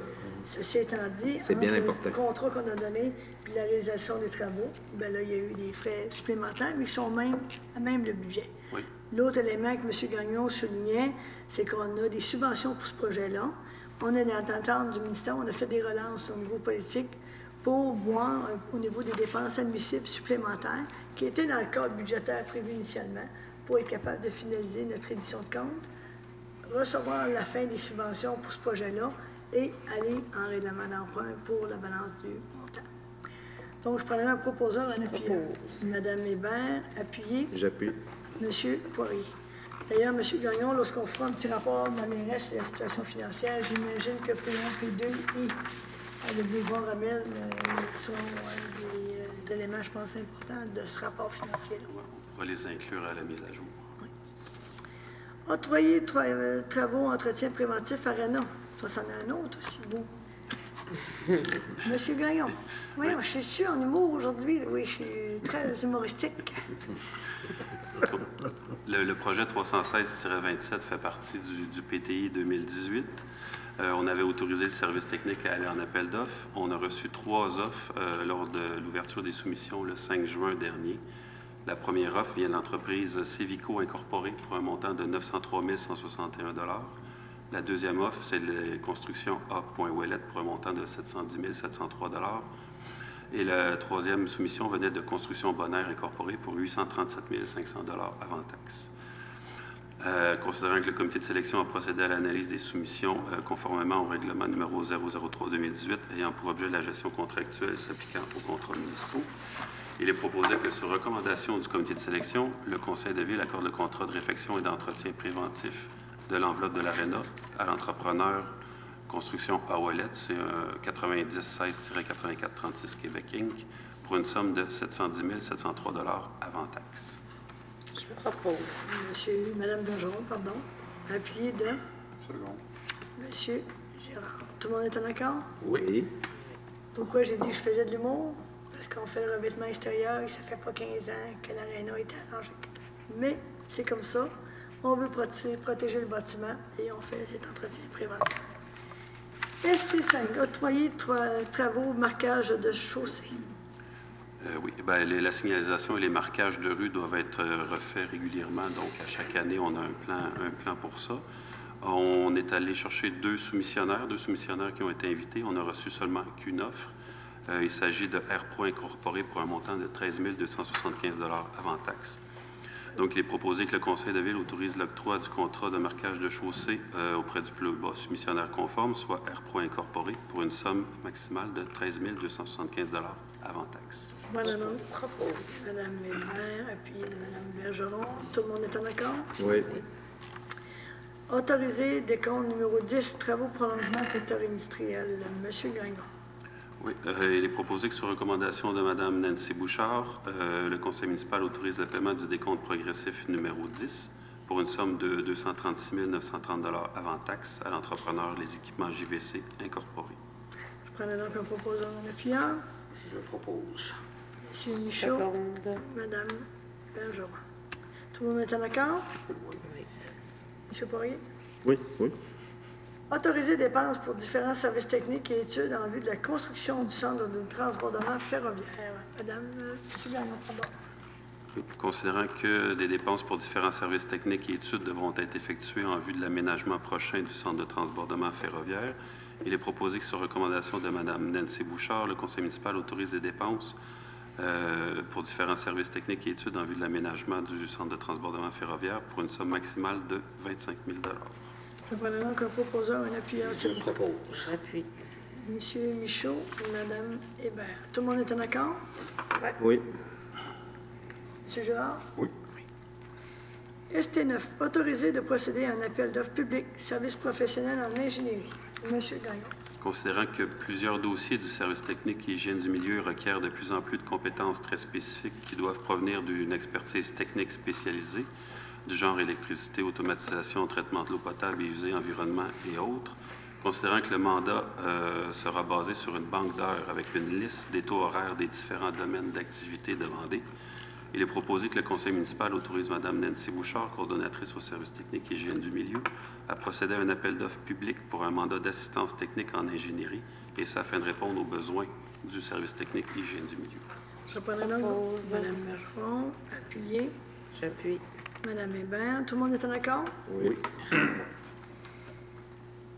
Ceci étant dit, c'est bien entre important. le contrat qu'on a donné puis la réalisation des travaux, bien là, il y a eu des frais supplémentaires, mais qui sont même à même le budget. Oui. L'autre élément que M. Gagnon soulignait, c'est qu'on a des subventions pour ce projet-là. On est dans l'attente du ministère, on a fait des relances au niveau politique pour voir au niveau des dépenses admissibles supplémentaires qui étaient dans le cadre budgétaire prévu initialement pour être capable de finaliser notre édition de compte, recevoir la fin des subventions pour ce projet-là et aller en règlement d'emprunt pour la balance du montant. Donc, je prendrai un proposeur en appuyant. Mme Hébert, appuyé. J'appuie. M. Poirier. D'ailleurs, M. Gagnon, lorsqu'on fera un petit rapport de la mairesse sur la situation financière, j'imagine que P1, P2 et le boulevard Ramel sont des éléments, je pense, importants de ce rapport financier-là. On va les inclure à la mise à jour. Octroyer travaux, entretien préventif Arena. Ça, c'en est un autre aussi, beau. Monsieur Gagnon, oui, je suis en humour aujourd'hui. Oui, je suis très humoristique. Le projet 316-27 fait partie du PTI 2018. On avait autorisé le service technique à aller en appel d'offres. On a reçu 3 offres lors de l'ouverture des soumissions le 5 juin dernier. La première offre vient de l'entreprise Cevico Incorporée pour un montant de 903 161 $. La deuxième offre, c'est la construction A.Ouellette pour un montant de 710 703 $. Et la troisième soumission venait de Construction Bonaire Incorporée pour 837 500 $ avant taxe. Considérant que le comité de sélection a procédé à l'analyse des soumissions conformément au règlement numéro 003-2018 ayant pour objet la gestion contractuelle s'appliquant aux contrats municipaux, il est proposé que, sur recommandation du comité de sélection, le Conseil de ville accorde le contrat de réfection et d'entretien préventif de l'enveloppe de l'ARENA à l'entrepreneur Construction Ouellette, c'est 9016-8436 Québec Inc., pour une somme de 710 703 $ avant taxe. Je propose. Madame Bergeron, pardon. Appuyé de Monsieur Gérard. Tout le monde est en accord? Oui. Pourquoi j'ai dit que je faisais de l'humour? Parce qu'on fait le revêtement extérieur et ça fait pas 15 ans que l'aréna est arrangée. Mais c'est comme ça. On veut protéger le bâtiment et on fait cet entretien préventif. ST5, octroyer travaux marquage de chaussée. Oui, bien, la signalisation et les marquages de rue doivent être refaits régulièrement. Donc, à chaque année, on a un plan pour ça. On est allé chercher 2 soumissionnaires qui ont été invités. On n'a reçu seulement qu'une offre. Il s'agit de Airpro Incorporé pour un montant de 13 275 $ avant taxe. Donc, il est proposé que le Conseil de ville autorise l'octroi du contrat de marquage de chaussée auprès du plus bas soumissionnaire conforme, soit Airpro Incorporé, pour une somme maximale de 13 275 $ avant taxe. Madame Hébert, appuyé de Mme Bergeron. Tout le monde est en accord? Oui. Autoriser décompte numéro 10, travaux prolongement secteur industriel. Monsieur Gagnon. Oui, il est proposé que, sur recommandation de Mme Nancy Bouchard, le Conseil municipal autorise le paiement du décompte progressif numéro 10 pour une somme de 236 930 $ avant taxe à l'entrepreneur Les Équipements JVC Incorporés. Je prendrai donc un proposeur en appuyant. Je propose. M. Michaud, Mme Bergeron. Tout le monde est en accord? Oui. M. Poirier? Oui, oui. Autoriser dépenses pour différents services techniques et études en vue de la construction du centre de transbordement ferroviaire. Madame, M. Gagnon, pardon. Considérant que des dépenses pour différents services techniques et études devront être effectuées en vue de l'aménagement prochain du centre de transbordement ferroviaire, il est proposé que, sur recommandation de Mme Nancy Bouchard, le conseil municipal autorise des dépenses pour différents services techniques et études en vue de l'aménagement du centre de transbordement ferroviaire pour une somme maximale de 25 000 Je prends donc un proposeur, un appuyant. Je propose. J'appuie. Monsieur Michaud, Madame Hébert. Tout le monde est en accord? Oui. Monsieur Girard? Oui. ST9, autorisé de procéder à un appel d'offres public, service professionnel en ingénierie. Monsieur Gagnon. Considérant que plusieurs dossiers du service technique et hygiène du milieu requièrent de plus en plus de compétences très spécifiques qui doivent provenir d'une expertise technique spécialisée, du genre électricité, automatisation, traitement de l'eau potable et usée, environnement et autres, considérant que le mandat sera basé sur une banque d'heures avec une liste des taux horaires des différents domaines d'activité demandés, il est proposé que le conseil municipal autorise Mme Nancy Bouchard, coordonnatrice au service technique et hygiène du milieu, à procéder à un appel d'offres public pour un mandat d'assistance technique en ingénierie, et ça afin de répondre aux besoins du service technique et hygiène du milieu. Je prends donc Mme Bergeron, appuyé. J'appuie. Madame Hébert. Tout le monde est en accord? Oui.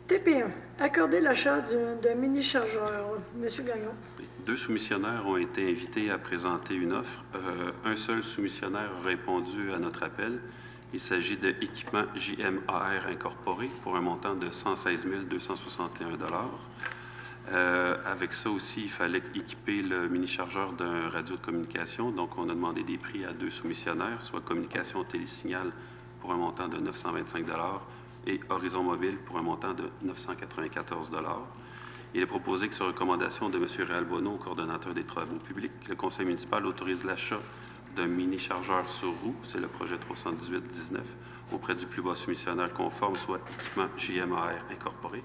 TP1, accorder l'achat d'un mini-chargeur. Monsieur Gagnon. Deux soumissionnaires ont été invités à présenter une offre. Un seul soumissionnaire a répondu à notre appel. Il s'agit de Équipement JMAR Incorporé pour un montant de 116 261 Avec ça aussi, il fallait équiper le mini-chargeur d'un radio de communication. Donc, on a demandé des prix à deux soumissionnaires, soit Communication Télésignal pour un montant de 925 et Horizon Mobile pour un montant de 994 Il est proposé que, sur recommandation de M. Réal Bonneau, coordonnateur des travaux publics, le conseil municipal autorise l'achat d'un mini-chargeur sur roue, c'est le projet 318-19, auprès du plus bas soumissionnaire conforme, soit Équipement JMAR Incorporé,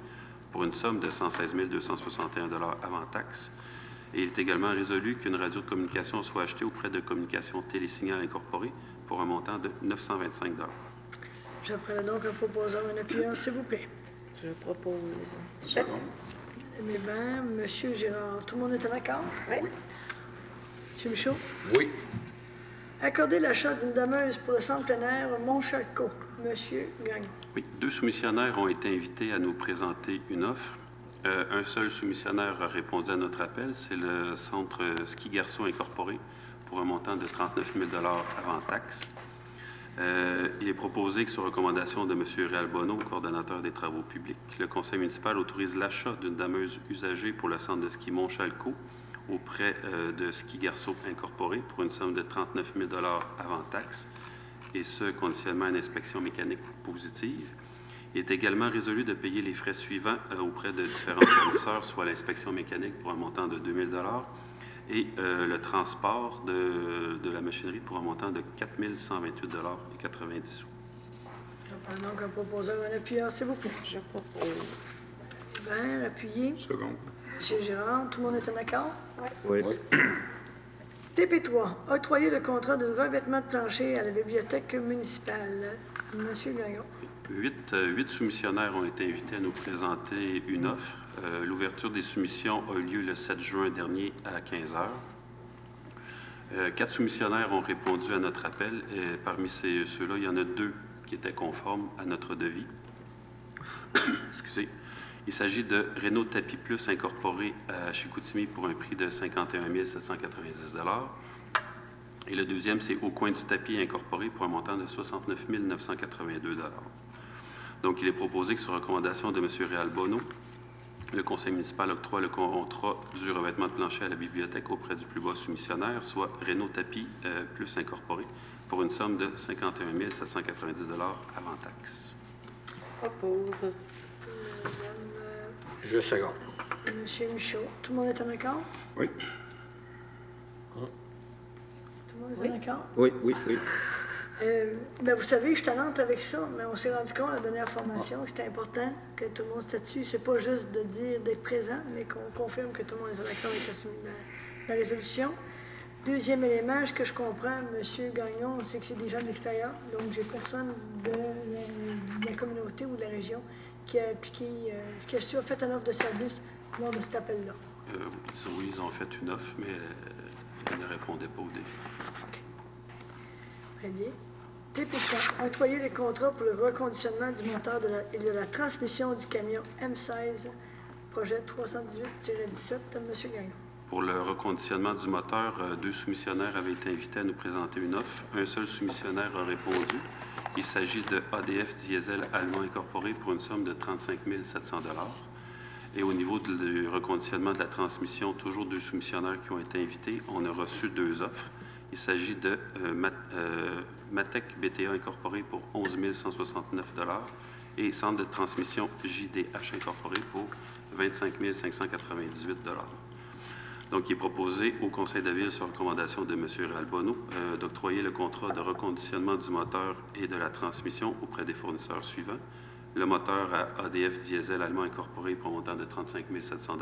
pour une somme de 116 261 avant taxe. Et il est également résolu qu'une radio de communication soit achetée auprès de Communication Télésignal Incorporé pour un montant de 925 Je prends donc un proposeur, un appuyant, s'il vous plaît. Je propose. Second. Mais bien, Monsieur Girard, tout le monde est en accord? Oui. Monsieur Michaud? Oui. Accorder l'achat d'une dameuse pour le centre plein air Montchalco. Monsieur Gagnon. Oui, deux soumissionnaires ont été invités à nous présenter une offre. Un seul soumissionnaire a répondu à notre appel, c'est le Centre Ski Garçon Incorporé pour un montant de 39 000 avant taxe. Il est proposé que, sur recommandation de M. Réal Bonneau, coordonnateur des travaux publics, le conseil municipal autorise l'achat d'une dameuse usagée pour le centre de ski Montchalco auprès de Ski Garçon Incorporé pour une somme de 39 000 avant taxe, et ce, conditionnellement à une inspection mécanique positive. Il est également résolu de payer les frais suivants auprès de différents fournisseurs, soit l'inspection mécanique pour un montant de 2 000 et le transport de la machinerie pour un montant de 4 128 et 90 sous. Je prends donc un proposeur, un appuyant, s'il vous plaît. Je propose. Hébert, appuyé. Second. Monsieur Girard, tout le monde est en accord? Oui. Oui. TP3, octroyer le contrat de revêtement de plancher à la bibliothèque municipale. Monsieur Gagnon. Huit soumissionnaires ont été invités à nous présenter une offre. L'ouverture des soumissions a eu lieu le 7 juin dernier à 15 h. 4 soumissionnaires ont répondu à notre appel et parmi ceux-là, il y en a 2 qui étaient conformes à notre devis. Excusez. Il s'agit de Renault Tapis Plus incorporé à Chicoutimi pour un prix de 51 790 Et le deuxième, c'est Au Coin du Tapis incorporé pour un montant de 69 982 Donc, il est proposé que, sur recommandation de M. Réal Bonneau, le conseil municipal octroie le contrat du revêtement de plancher à la bibliothèque auprès du plus bas soumissionnaire, soit Renault Tapis Plus incorporé, pour une somme de 51 790 avant taxe. Propose. Je second. Monsieur Michaud, tout le monde est en accord? Oui. Tout le monde est en accord? Oui, oui, oui. Bien, vous savez, je suis talente avec ça, mais on s'est rendu compte à la dernière formation que c'était important que tout le monde statue. C'est pas juste de dire d'être présent, mais qu'on confirme que tout le monde est en accord avec la résolution. Deuxième élément, ce que je comprends, M. Gagnon, c'est que c'est des gens de l'extérieur, donc j'ai personne de la communauté ou de la région qui a appliqué, qui a fait une offre de service lors de cet appel-là. Oui, ils ont fait une offre, mais ils ne répondaient pas au défi. OK. Très bien. TP4, octroyer les contrats pour le reconditionnement du moteur et de la transmission du camion M16, projet 318-17 de M. Gagnon. Pour le reconditionnement du moteur, 2 soumissionnaires avaient été invités à nous présenter une offre. Un seul soumissionnaire a répondu. Il s'agit de ADF Diesel Allemand Incorporé pour une somme de 35 700 $. Et au niveau du reconditionnement de la transmission, toujours 2 soumissionnaires qui ont été invités. On a reçu 2 offres. Il s'agit de Matec BTA Incorporé pour 11 169 $ et Centre de transmission JDH Incorporé pour 25 598 $. Donc, il est proposé au Conseil de la Ville, sur recommandation de M. Ralbono, d'octroyer le contrat de reconditionnement du moteur et de la transmission auprès des fournisseurs suivants. Le moteur à ADF Diesel Allemand Incorporé pour un montant de 35 700 $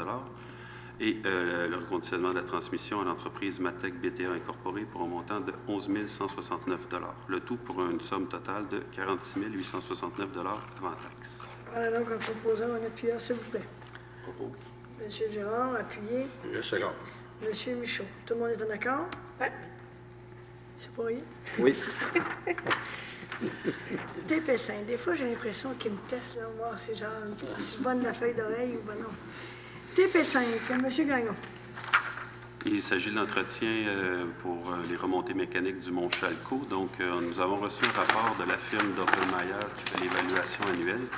et le reconditionnement de la transmission à l'entreprise Matec BTA Incorporé pour un montant de 11 169 $. Le tout pour une somme totale de 46 869 $ avant taxe. Voilà donc un proposant, un appuyeur, s'il vous plaît. Propose. M. Gérard, appuyé. Je second. M. Michaud. Tout le monde est en accord? Oui. C'est pas rien? Oui. TP5, des fois, j'ai l'impression qu'ils me testent, là, voir si genre, si je bonne la feuille d'oreille ou ben non. TP5, M. Gagnon. Il s'agit de l'entretien pour les remontées mécaniques du Mont Chalco. Donc, nous avons reçu un rapport de la firme Doppelmayr qui fait l'évaluation annuelle.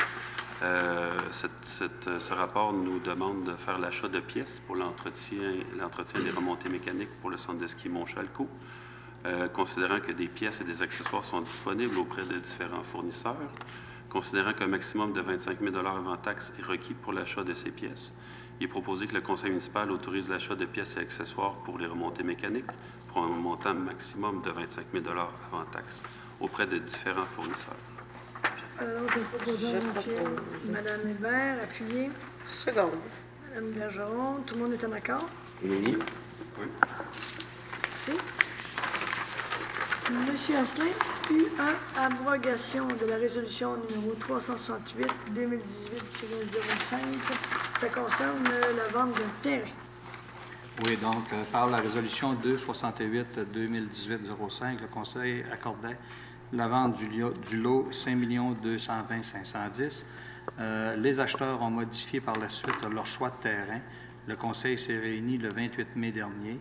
Ce rapport nous demande de faire l'achat de pièces pour l'entretien des remontées mécaniques pour le centre de ski Mont Chalco. Considérant que des pièces et des accessoires sont disponibles auprès de différents fournisseurs, considérant qu'un maximum de 25 000 $ avant taxe est requis pour l'achat de ces pièces, il est proposé que le conseil municipal autorise l'achat de pièces et accessoires pour les remontées mécaniques pour un montant maximum de 25 000 $ avant taxe auprès de différents fournisseurs. Alors, je propose Mme Hébert, appuyé. Seconde. Mme Bergeron, tout le monde est en accord? Oui. Merci. Monsieur Asselin, U1, abrogation de la résolution numéro 368-2018-05. Ça concerne la vente d'un terrain. Oui, donc, par la résolution 268-2018-05, le Conseil accordait la vente du lot 5 220 510. Les acheteurs ont modifié par la suite leur choix de terrain. Le Conseil s'est réuni le 28 mai dernier.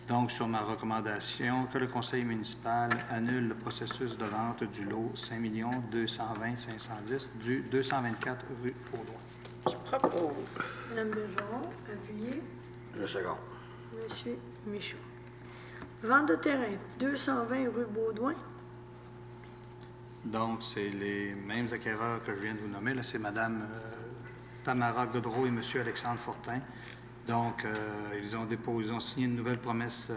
Donc, sur ma recommandation, que le Conseil municipal annule le processus de vente du lot 5 220 510 du 224 rue Baudouin. Je propose. Mme Bergeron, appuyé. Je second. Monsieur Michaud. Vente de terrain, 220 rue Baudouin. Donc, c'est les mêmes acquéreurs que je viens de vous nommer. Là, c'est Mme Tamara Godreau et M. Alexandre Fortin. Donc, ils ont signé une nouvelle promesse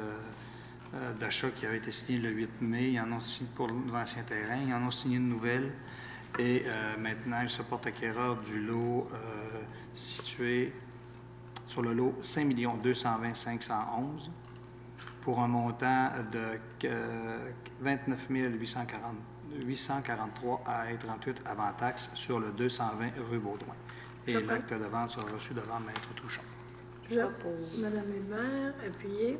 d'achat qui avait été signée le 8 mai. Ils en ont signé pour l'ancien terrain. Ils en ont signé une nouvelle. Et maintenant, ils se portent acquéreurs du lot situé sur le lot 5 220 511 pour un montant de 29 843 à 38 avant taxe sur le 220 rue Baudouin. Et l'acte de vente sera reçu devant Maître Touchon. Je propose. Mme Hébert, appuyé.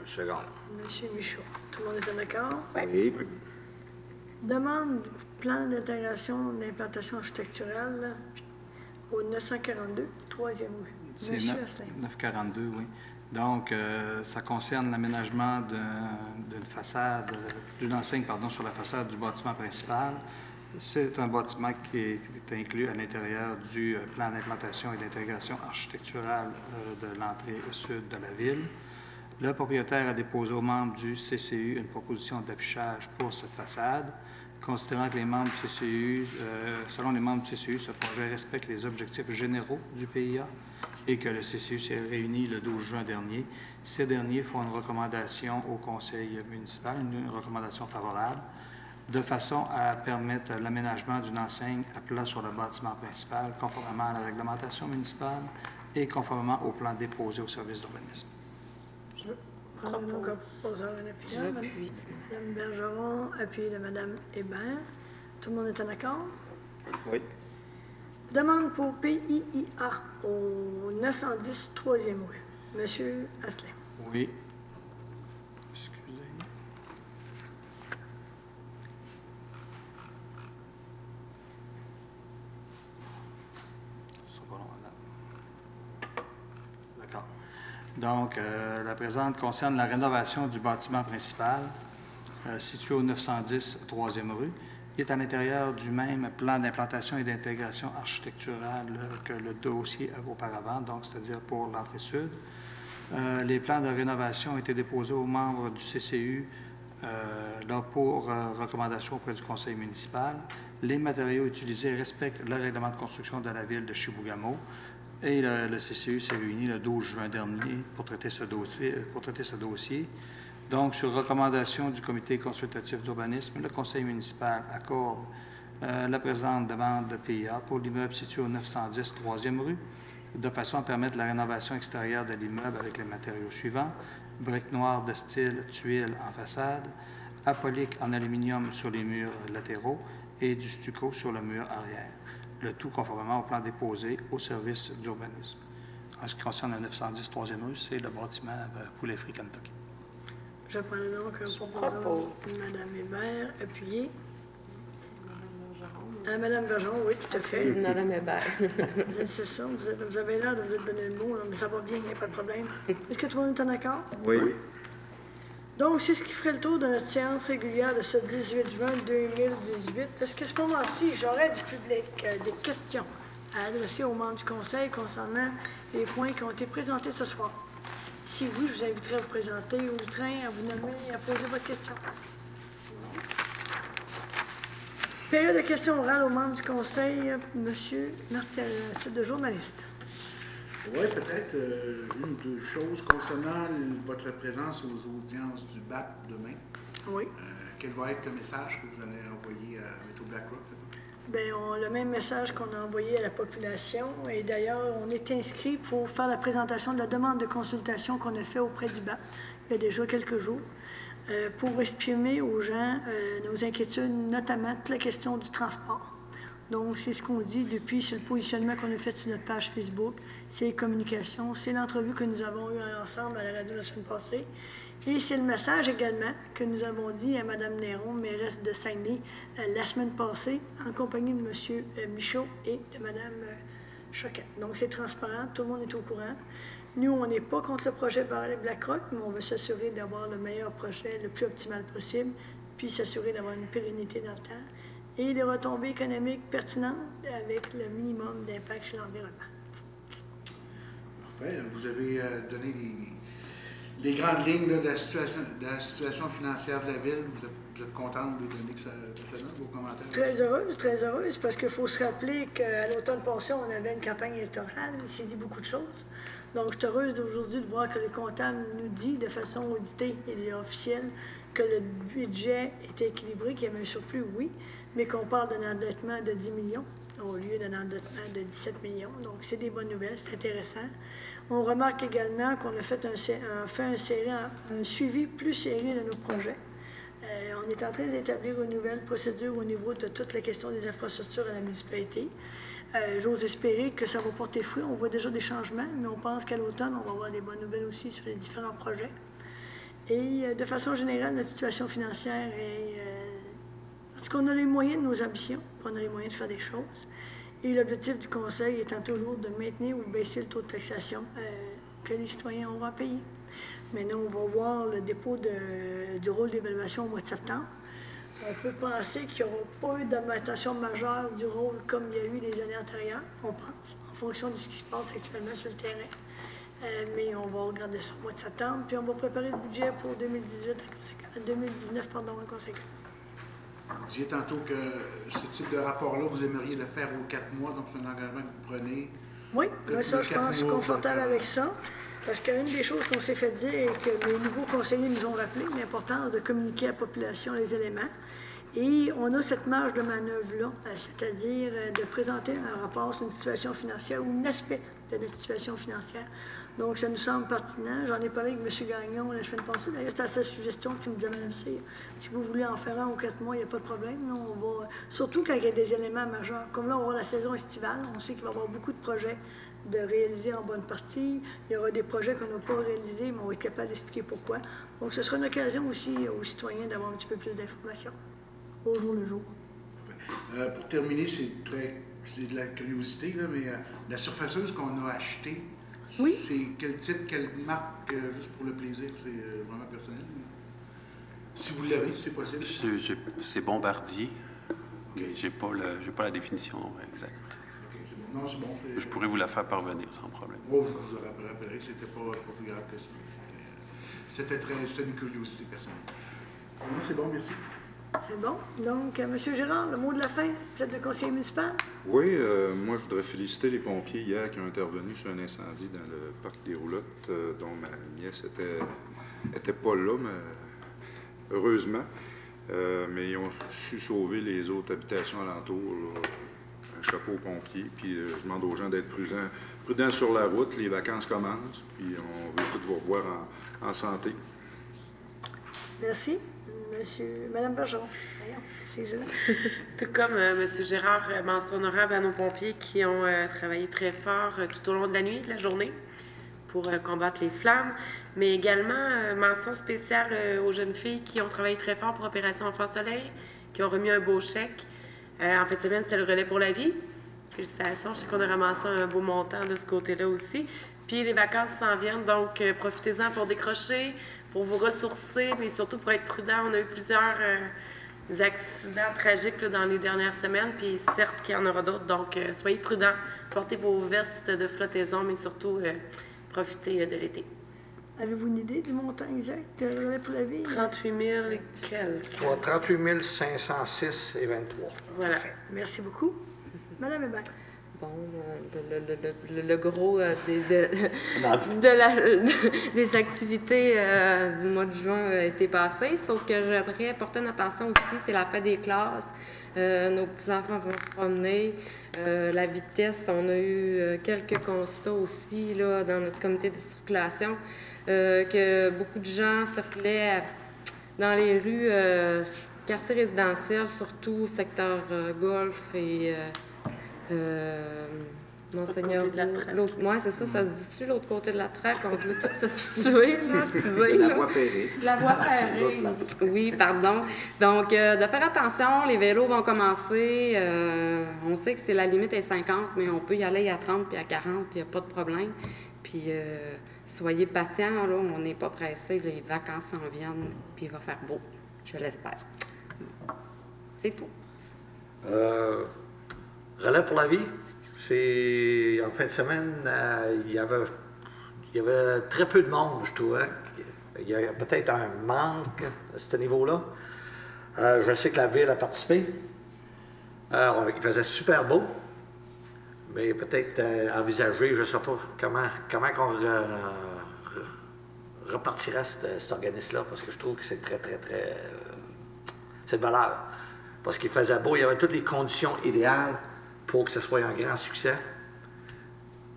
Je second. Monsieur Michaud. Tout le monde est en accord? Oui. Demande plan d'intégration d'implantation architecturale au 942, 3e rue. C'est Monsieur Asselin. 942, oui. Donc, ça concerne l'aménagement d'une façade, d'une enseigne, sur la façade du bâtiment principal. C'est un bâtiment qui est inclus à l'intérieur du plan d'implantation et d'intégration architecturale de l'entrée sud de la ville. Le propriétaire a déposé aux membres du CCU une proposition d'affichage pour cette façade. Considérant que les membres du CCU, selon les membres du CCU, ce projet respecte les objectifs généraux du PIA et que le CCU s'est réuni le 12 juin dernier, ces derniers font une recommandation au conseil municipal, une recommandation favorable, de façon à permettre l'aménagement d'une enseigne à plat sur le bâtiment principal, conformément à la réglementation municipale et conformément au plan déposé au service d'urbanisme. Proposeur en appuyant. J'appuie. Mme Bergeron, appuyé de Mme Hébert. Tout le monde est en accord? Oui. Demande pour PIIA au 910 3e rue. Monsieur Asselin. Oui. Excusez. Ça va long, madame. D'accord. Donc, la présente concerne la rénovation du bâtiment principal situé au 910 3e rue. Il est à l'intérieur du même plan d'implantation et d'intégration architecturale que le dossier auparavant, donc c'est-à-dire pour l'entrée sud. Les plans de rénovation ont été déposés aux membres du CCU pour recommandation auprès du conseil municipal. Les matériaux utilisés respectent le règlement de construction de la ville de Chibougamau et le CCU s'est réuni le 12 juin dernier pour traiter ce dossier. Donc, sur recommandation du comité consultatif d'urbanisme, le conseil municipal accorde la présente demande de PIA pour l'immeuble situé au 910 3e rue, de façon à permettre la rénovation extérieure de l'immeuble avec les matériaux suivants: briques noires de style tuile en façade, apolique en aluminium sur les murs latéraux et du stucco sur le mur arrière. Le tout conformément au plan déposé au service d'urbanisme. En ce qui concerne le 910 3e rue, c'est le bâtiment Poulet Free Kentucky. Je prends donc un proposeur. Mme Hébert, appuyé. Mme Bergeron, oui, tout à fait. Mme Hébert. C'est ça, vous avez l'air de vous être donné le mot, là, mais ça va bien, il n'y a pas de problème. Est-ce que tout le monde est en accord? Oui. Donc, c'est ce qui ferait le tour de notre séance régulière de ce 18 juin 2018. Est-ce qu'à ce moment-ci, j'aurais du public des questions à adresser aux membres du Conseil concernant les points qui ont été présentés ce soir? Si oui, je vous inviterai à vous présenter au train, à vous nommer et à poser votre question. Période de questions orales aux membres du Conseil. Monsieur Martel, à titre de journaliste. Oui, peut-être une ou deux choses concernant votre présence aux audiences du BAC demain. Oui. Quel va être le message que vous allez envoyer à Métro BlackRock? Bien, le même message qu'on a envoyé à la population. Et d'ailleurs, on est inscrit pour faire la présentation de la demande de consultation qu'on a fait auprès du BAC il y a déjà quelques jours, pour exprimer aux gens nos inquiétudes, notamment toute la question du transport. Donc, c'est ce qu'on dit depuis, c'est le positionnement qu'on a fait sur notre page Facebook, c'est les communications, c'est l'entrevue que nous avons eue ensemble à la radio la semaine passée. Et c'est le message également que nous avons dit à Mme Néron, mairesse de Saguenay, la semaine passée, en compagnie de M. Michaud et de Mme Choquette. Donc, c'est transparent, tout le monde est au courant. Nous, on n'est pas contre le projet BlackRock, mais on veut s'assurer d'avoir le meilleur projet, le plus optimal possible, puis s'assurer d'avoir une pérennité dans le temps et des retombées économiques pertinentes avec le minimum d'impact sur l'environnement. Parfait. Vous avez donné les grandes lignes là, de la situation financière de la ville. Vous êtes contente de donner que ça donne vos commentaires? Très heureuse, parce qu'il faut se rappeler qu'à l'automne passé, on avait une campagne électorale. Il s'est dit beaucoup de choses. Donc, je suis heureuse d'aujourd'hui de voir que le comptable nous dit de façon auditée et officielle que le budget était équilibré, qu'il y avait un surplus, oui, mais qu'on parle d'un endettement de 10 millions au lieu d'un endettement de 17 millions. Donc, c'est des bonnes nouvelles, c'est intéressant. On remarque également qu'on a fait un suivi plus sérieux de nos projets. On est en train d'établir une nouvelle procédure au niveau de toute la question des infrastructures à la municipalité. J'ose espérer que ça va porter fruit. On voit déjà des changements, mais on pense qu'à l'automne, on va avoir des bonnes nouvelles aussi sur les différents projets. Et de façon générale, notre situation financière est... en tout cas, on a les moyens de nos ambitions, on a les moyens de faire des choses. Et l'objectif du Conseil étant toujours de maintenir ou de baisser le taux de taxation que les citoyens auront à payer. Maintenant, on va voir le dépôt du rôle d'évaluation au mois de septembre. On peut penser qu'il n'y aura pas eu d'augmentation majeure du rôle comme il y a eu les années antérieures, on pense, en fonction de ce qui se passe actuellement sur le terrain. Mais on va regarder ça au mois de septembre, puis on va préparer le budget pour 2019 en conséquence. Vous disiez tantôt que ce type de rapport-là, vous aimeriez le faire aux 4 mois, donc c'est un engagement que vous prenez. Oui, moi ça, je pense, je suis confortable avec ça, parce qu'une des choses qu'on s'est fait dire et que les nouveaux conseillers nous ont rappelé, l'importance de communiquer à la population les éléments. Et on a cette marge de manœuvre-là, c'est-à-dire de présenter un rapport sur une situation financière ou un aspect de notre situation financière. Donc, ça nous semble pertinent. J'en ai parlé avec M. Gagnon la semaine passée. D'ailleurs, c'est à sa suggestion qu'il nous disait, Mme Cyr, si vous voulez en faire 1 ou 4 mois, il n'y a pas de problème. Là, on va, surtout quand il y a des éléments majeurs. Comme là, on va avoir la saison estivale. On sait qu'il va y avoir beaucoup de projets de réaliser en bonne partie. Il y aura des projets qu'on n'a pas réalisés, mais on va être capable d'expliquer pourquoi. Donc, ce sera une occasion aussi aux citoyens d'avoir un petit peu plus d'informations au jour le jour. Pour terminer, c'est de la curiosité, là, mais la surfaceuse qu'on a achetée, oui. C'est quel type, quelle marque, juste pour le plaisir, c'est vraiment personnel? Si vous l'avez, si c'est possible. C'est Bombardier. Okay. J'ai pas la définition exacte. Okay, c'est bon. Non, c'est bon. Je pourrais vous la faire parvenir sans problème. Oh, je vous aurais rappelé que c'était pas plus grave que ça. C'était une curiosité personnelle. Non, c'est bon, merci. C'est bon. Donc, M. Gérard, le mot de la fin, vous êtes le conseiller municipal? Oui, moi, je voudrais féliciter les pompiers hier qui ont intervenu sur un incendie dans le parc des Roulottes, dont ma nièce était pas là, mais heureusement. Mais ils ont su sauver les autres habitations alentours. Là. Un chapeau aux pompiers. Puis je demande aux gens d'être prudents sur la route. Les vacances commencent. Puis on veut tous vous revoir en santé. Merci. Madame Bergeron. Tout comme M. Gérard, mention honorable à nos pompiers qui ont travaillé très fort tout au long de la nuit, de la journée, pour combattre les flammes, mais également mention spéciale aux jeunes filles qui ont travaillé très fort pour Opération Enfant Soleil, qui ont remis un beau chèque. En fin de semaine, c'est le relais pour la vie. Félicitations, je sais qu'on a ramassé un beau montant de ce côté-là aussi. Puis les vacances s'en viennent, donc profitez-en pour décrocher, pour vous ressourcer, mais surtout pour être prudent. On a eu plusieurs accidents tragiques là, dans les dernières semaines, puis certes qu'il y en aura d'autres, donc soyez prudents, portez vos vestes de flottaison, mais surtout profitez de l'été. Avez-vous une idée du montant exact pour la vie? 38 000 et quelques. 38 506 et 23. Voilà. Parfait. Merci beaucoup. Madame Hébert. Bon, le gros des activités du mois de juin a été passé, sauf que j'aimerais porter une attention aussi, c'est la fête des classes. Nos petits-enfants vont se promener. La vitesse, on a eu quelques constats aussi là, dans notre comité de circulation, que beaucoup de gens circulaient dans les rues, quartiers résidentiels, surtout secteur golf et Monseigneur. Oui, c'est ça, ça se dit-tu, l'autre côté de la traque? On doit tout se situer, là, excusez. La voie ferrée. La voie ferrée. Oui, pardon. Donc, de faire attention, les vélos vont commencer. On sait que c'est la limite est 50, mais on peut y aller à 30 puis à 40, il n'y a pas de problème. Puis, soyez patients, là, on n'est pas pressés, les vacances s'en viennent, puis il va faire beau, je l'espère. C'est tout. Relais pour la vie, c'est en fin de semaine, il y avait très peu de monde, je trouvais. Il y a peut-être un manque à ce niveau-là. Je sais que la ville a participé. Il faisait super beau, mais peut-être envisager, je ne sais pas, comment on repartirait cet organisme-là, parce que je trouve que c'est très, c'est de valeur. Parce qu'il faisait beau, il y avait toutes les conditions idéales pour que ce soit un grand succès.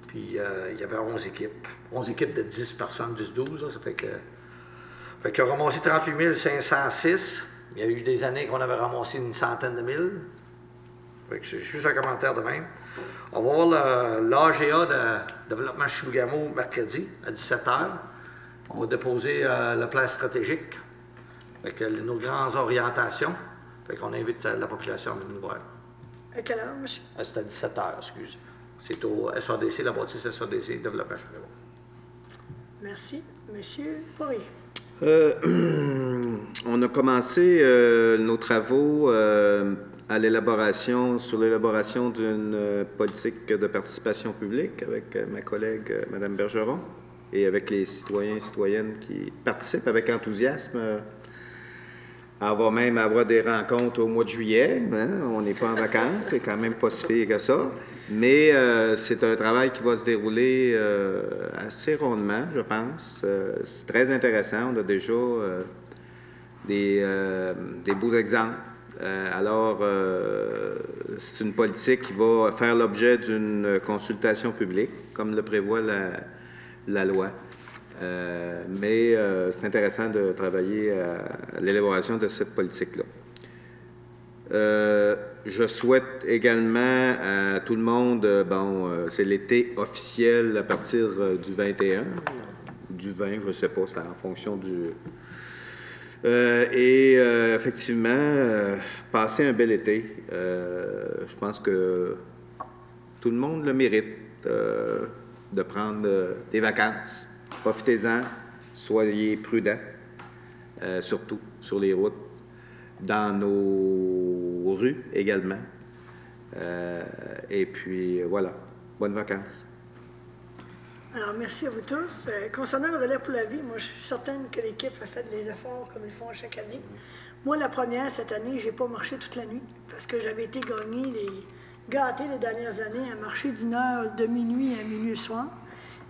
Puis il y avait 11 équipes. 11 équipes de 10 personnes, 10-12, ça fait qu'il a ramassé 38 506. Il y a eu des années qu'on avait ramassé une centaine de mille. Fait que c'est juste un commentaire de même. On va voir l'AGA de développement Chibougamau mercredi à 17h. On va déposer le plan stratégique avec nos grandes orientations. Fait qu'on invite la population à venir nous voir. À quelle heure, monsieur? C'est à 17h, excuse. C'est au SADC, la bâtisse SADC, développement Chibougamau. Merci. Monsieur Poirier. On a commencé nos travaux sur l'élaboration d'une politique de participation publique avec ma collègue Mme Bergeron et avec les citoyens et citoyennes qui participent avec enthousiasme. On va même avoir des rencontres au mois de juillet. Hein? On n'est pas en vacances, c'est quand même pas si pire que ça. Mais c'est un travail qui va se dérouler assez rondement, je pense. C'est très intéressant. On a déjà des beaux exemples. C'est une politique qui va faire l'objet d'une consultation publique, comme le prévoit la loi. Mais c'est intéressant de travailler à l'élaboration de cette politique-là. Je souhaite également à tout le monde, c'est l'été officiel à partir du 21, du 20, je ne sais pas, c'est en fonction du... effectivement, passer un bel été. Je pense que tout le monde le mérite de prendre des vacances. Profitez-en, soyez prudents, surtout sur les routes, dans nos rues également. Et puis, voilà, bonnes vacances. Alors, merci à vous tous. Concernant le relais pour la vie, moi, je suis certaine que l'équipe a fait des efforts comme ils font chaque année. Moi, la première, cette année, je n'ai pas marché toute la nuit parce que j'avais été gâtée les dernières années à marcher d'une heure de minuit à minuit le soir.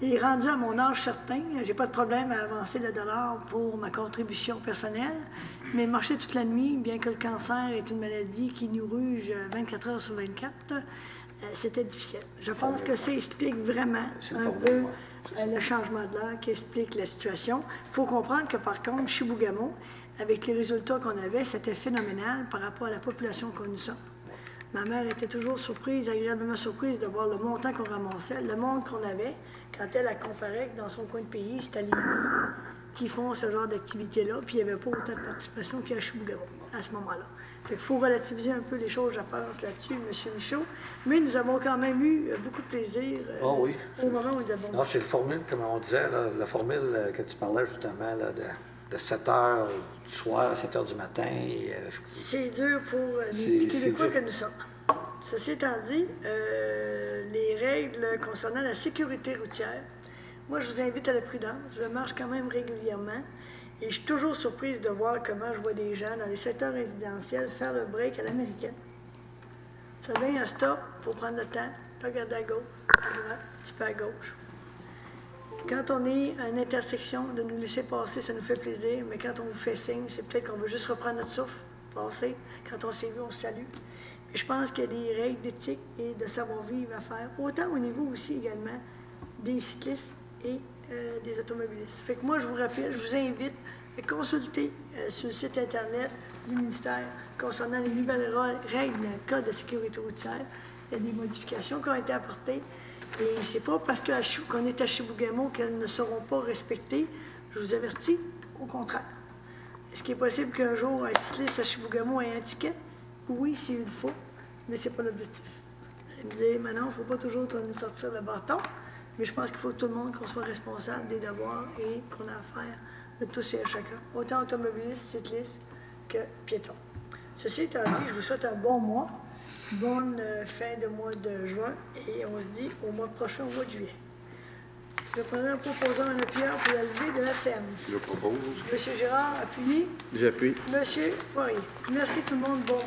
Et rendu à mon âge certain, j'ai pas de problème à avancer le dollar pour ma contribution personnelle, mais marcher toute la nuit, bien que le cancer est une maladie qui nous ruge 24 heures sur 24, c'était difficile. Je pense que ça explique vraiment un peu le changement de l'heure qui explique la situation. Il faut comprendre que, par contre, Chibougamau, avec les résultats qu'on avait, c'était phénoménal par rapport à la population que nous sommes. Ma mère était toujours surprise, agréablement surprise de voir le montant qu'on ramassait, le monde qu'on avait, quand elle a comparé que dans son coin de pays, c'était les qui font ce genre d'activité-là, puis il n'y avait pas autant de participation qu'il y a à Chibougamau à ce moment-là. Fait qu'il faut relativiser un peu les choses, je pense, là-dessus, M. Michaud. Mais nous avons quand même eu beaucoup de plaisir au moment où nous avons... Non, c'est la formule, comme on disait, là, la formule que tu parlais justement là, de 7 heures du soir à 7 heures du matin. C'est dur pour les Québécois que nous sommes. Ceci étant dit, les règles concernant la sécurité routière, moi, je vous invite à la prudence. Je marche quand même régulièrement et je suis toujours surprise de voir comment je vois des gens dans les secteurs résidentiels faire le break à l'américaine. Ça devient un stop, il faut prendre le temps, tu regardes à gauche, à droite, un petit peu à gauche. Quand on est à une intersection, de nous laisser passer, ça nous fait plaisir, mais quand on vous fait signe, c'est peut-être qu'on veut juste reprendre notre souffle, passer. Quand on s'est vu, on se salue. Et je pense qu'il y a des règles d'éthique et de savoir-vivre à faire, autant au niveau aussi également des cyclistes et des automobilistes. Fait que moi, je vous rappelle, je vous invite à consulter sur le site Internet du ministère concernant les nouvelles règles dans le code de sécurité routière. Il y a des modifications qui ont été apportées. Et c'est pas parce qu'on est à Chibougamau qu'elles ne seront pas respectées. Je vous avertis, au contraire. Est-ce qu'il est possible qu'un jour, un cycliste à Chibougamau ait un ticket? Oui, s'il le faut, mais ce n'est pas l'objectif. Vous allez me dire, maintenant, il ne faut pas toujours nous sortir le bâton, mais je pense qu'il faut que tout le monde qu'on soit responsable des devoirs et qu'on a affaire de tous et à chacun, autant automobilistes, cyclistes que piétons. Ceci étant dit, je vous souhaite un bon mois, bonne fin de mois de juin, et on se dit au mois prochain, au mois de juillet. Je prendrai un proposant un appuyeur pour la levée de la séance. Je propose. M. Gérard, appuyez. J'appuie. M. Poirier. Merci tout le monde, bon mois.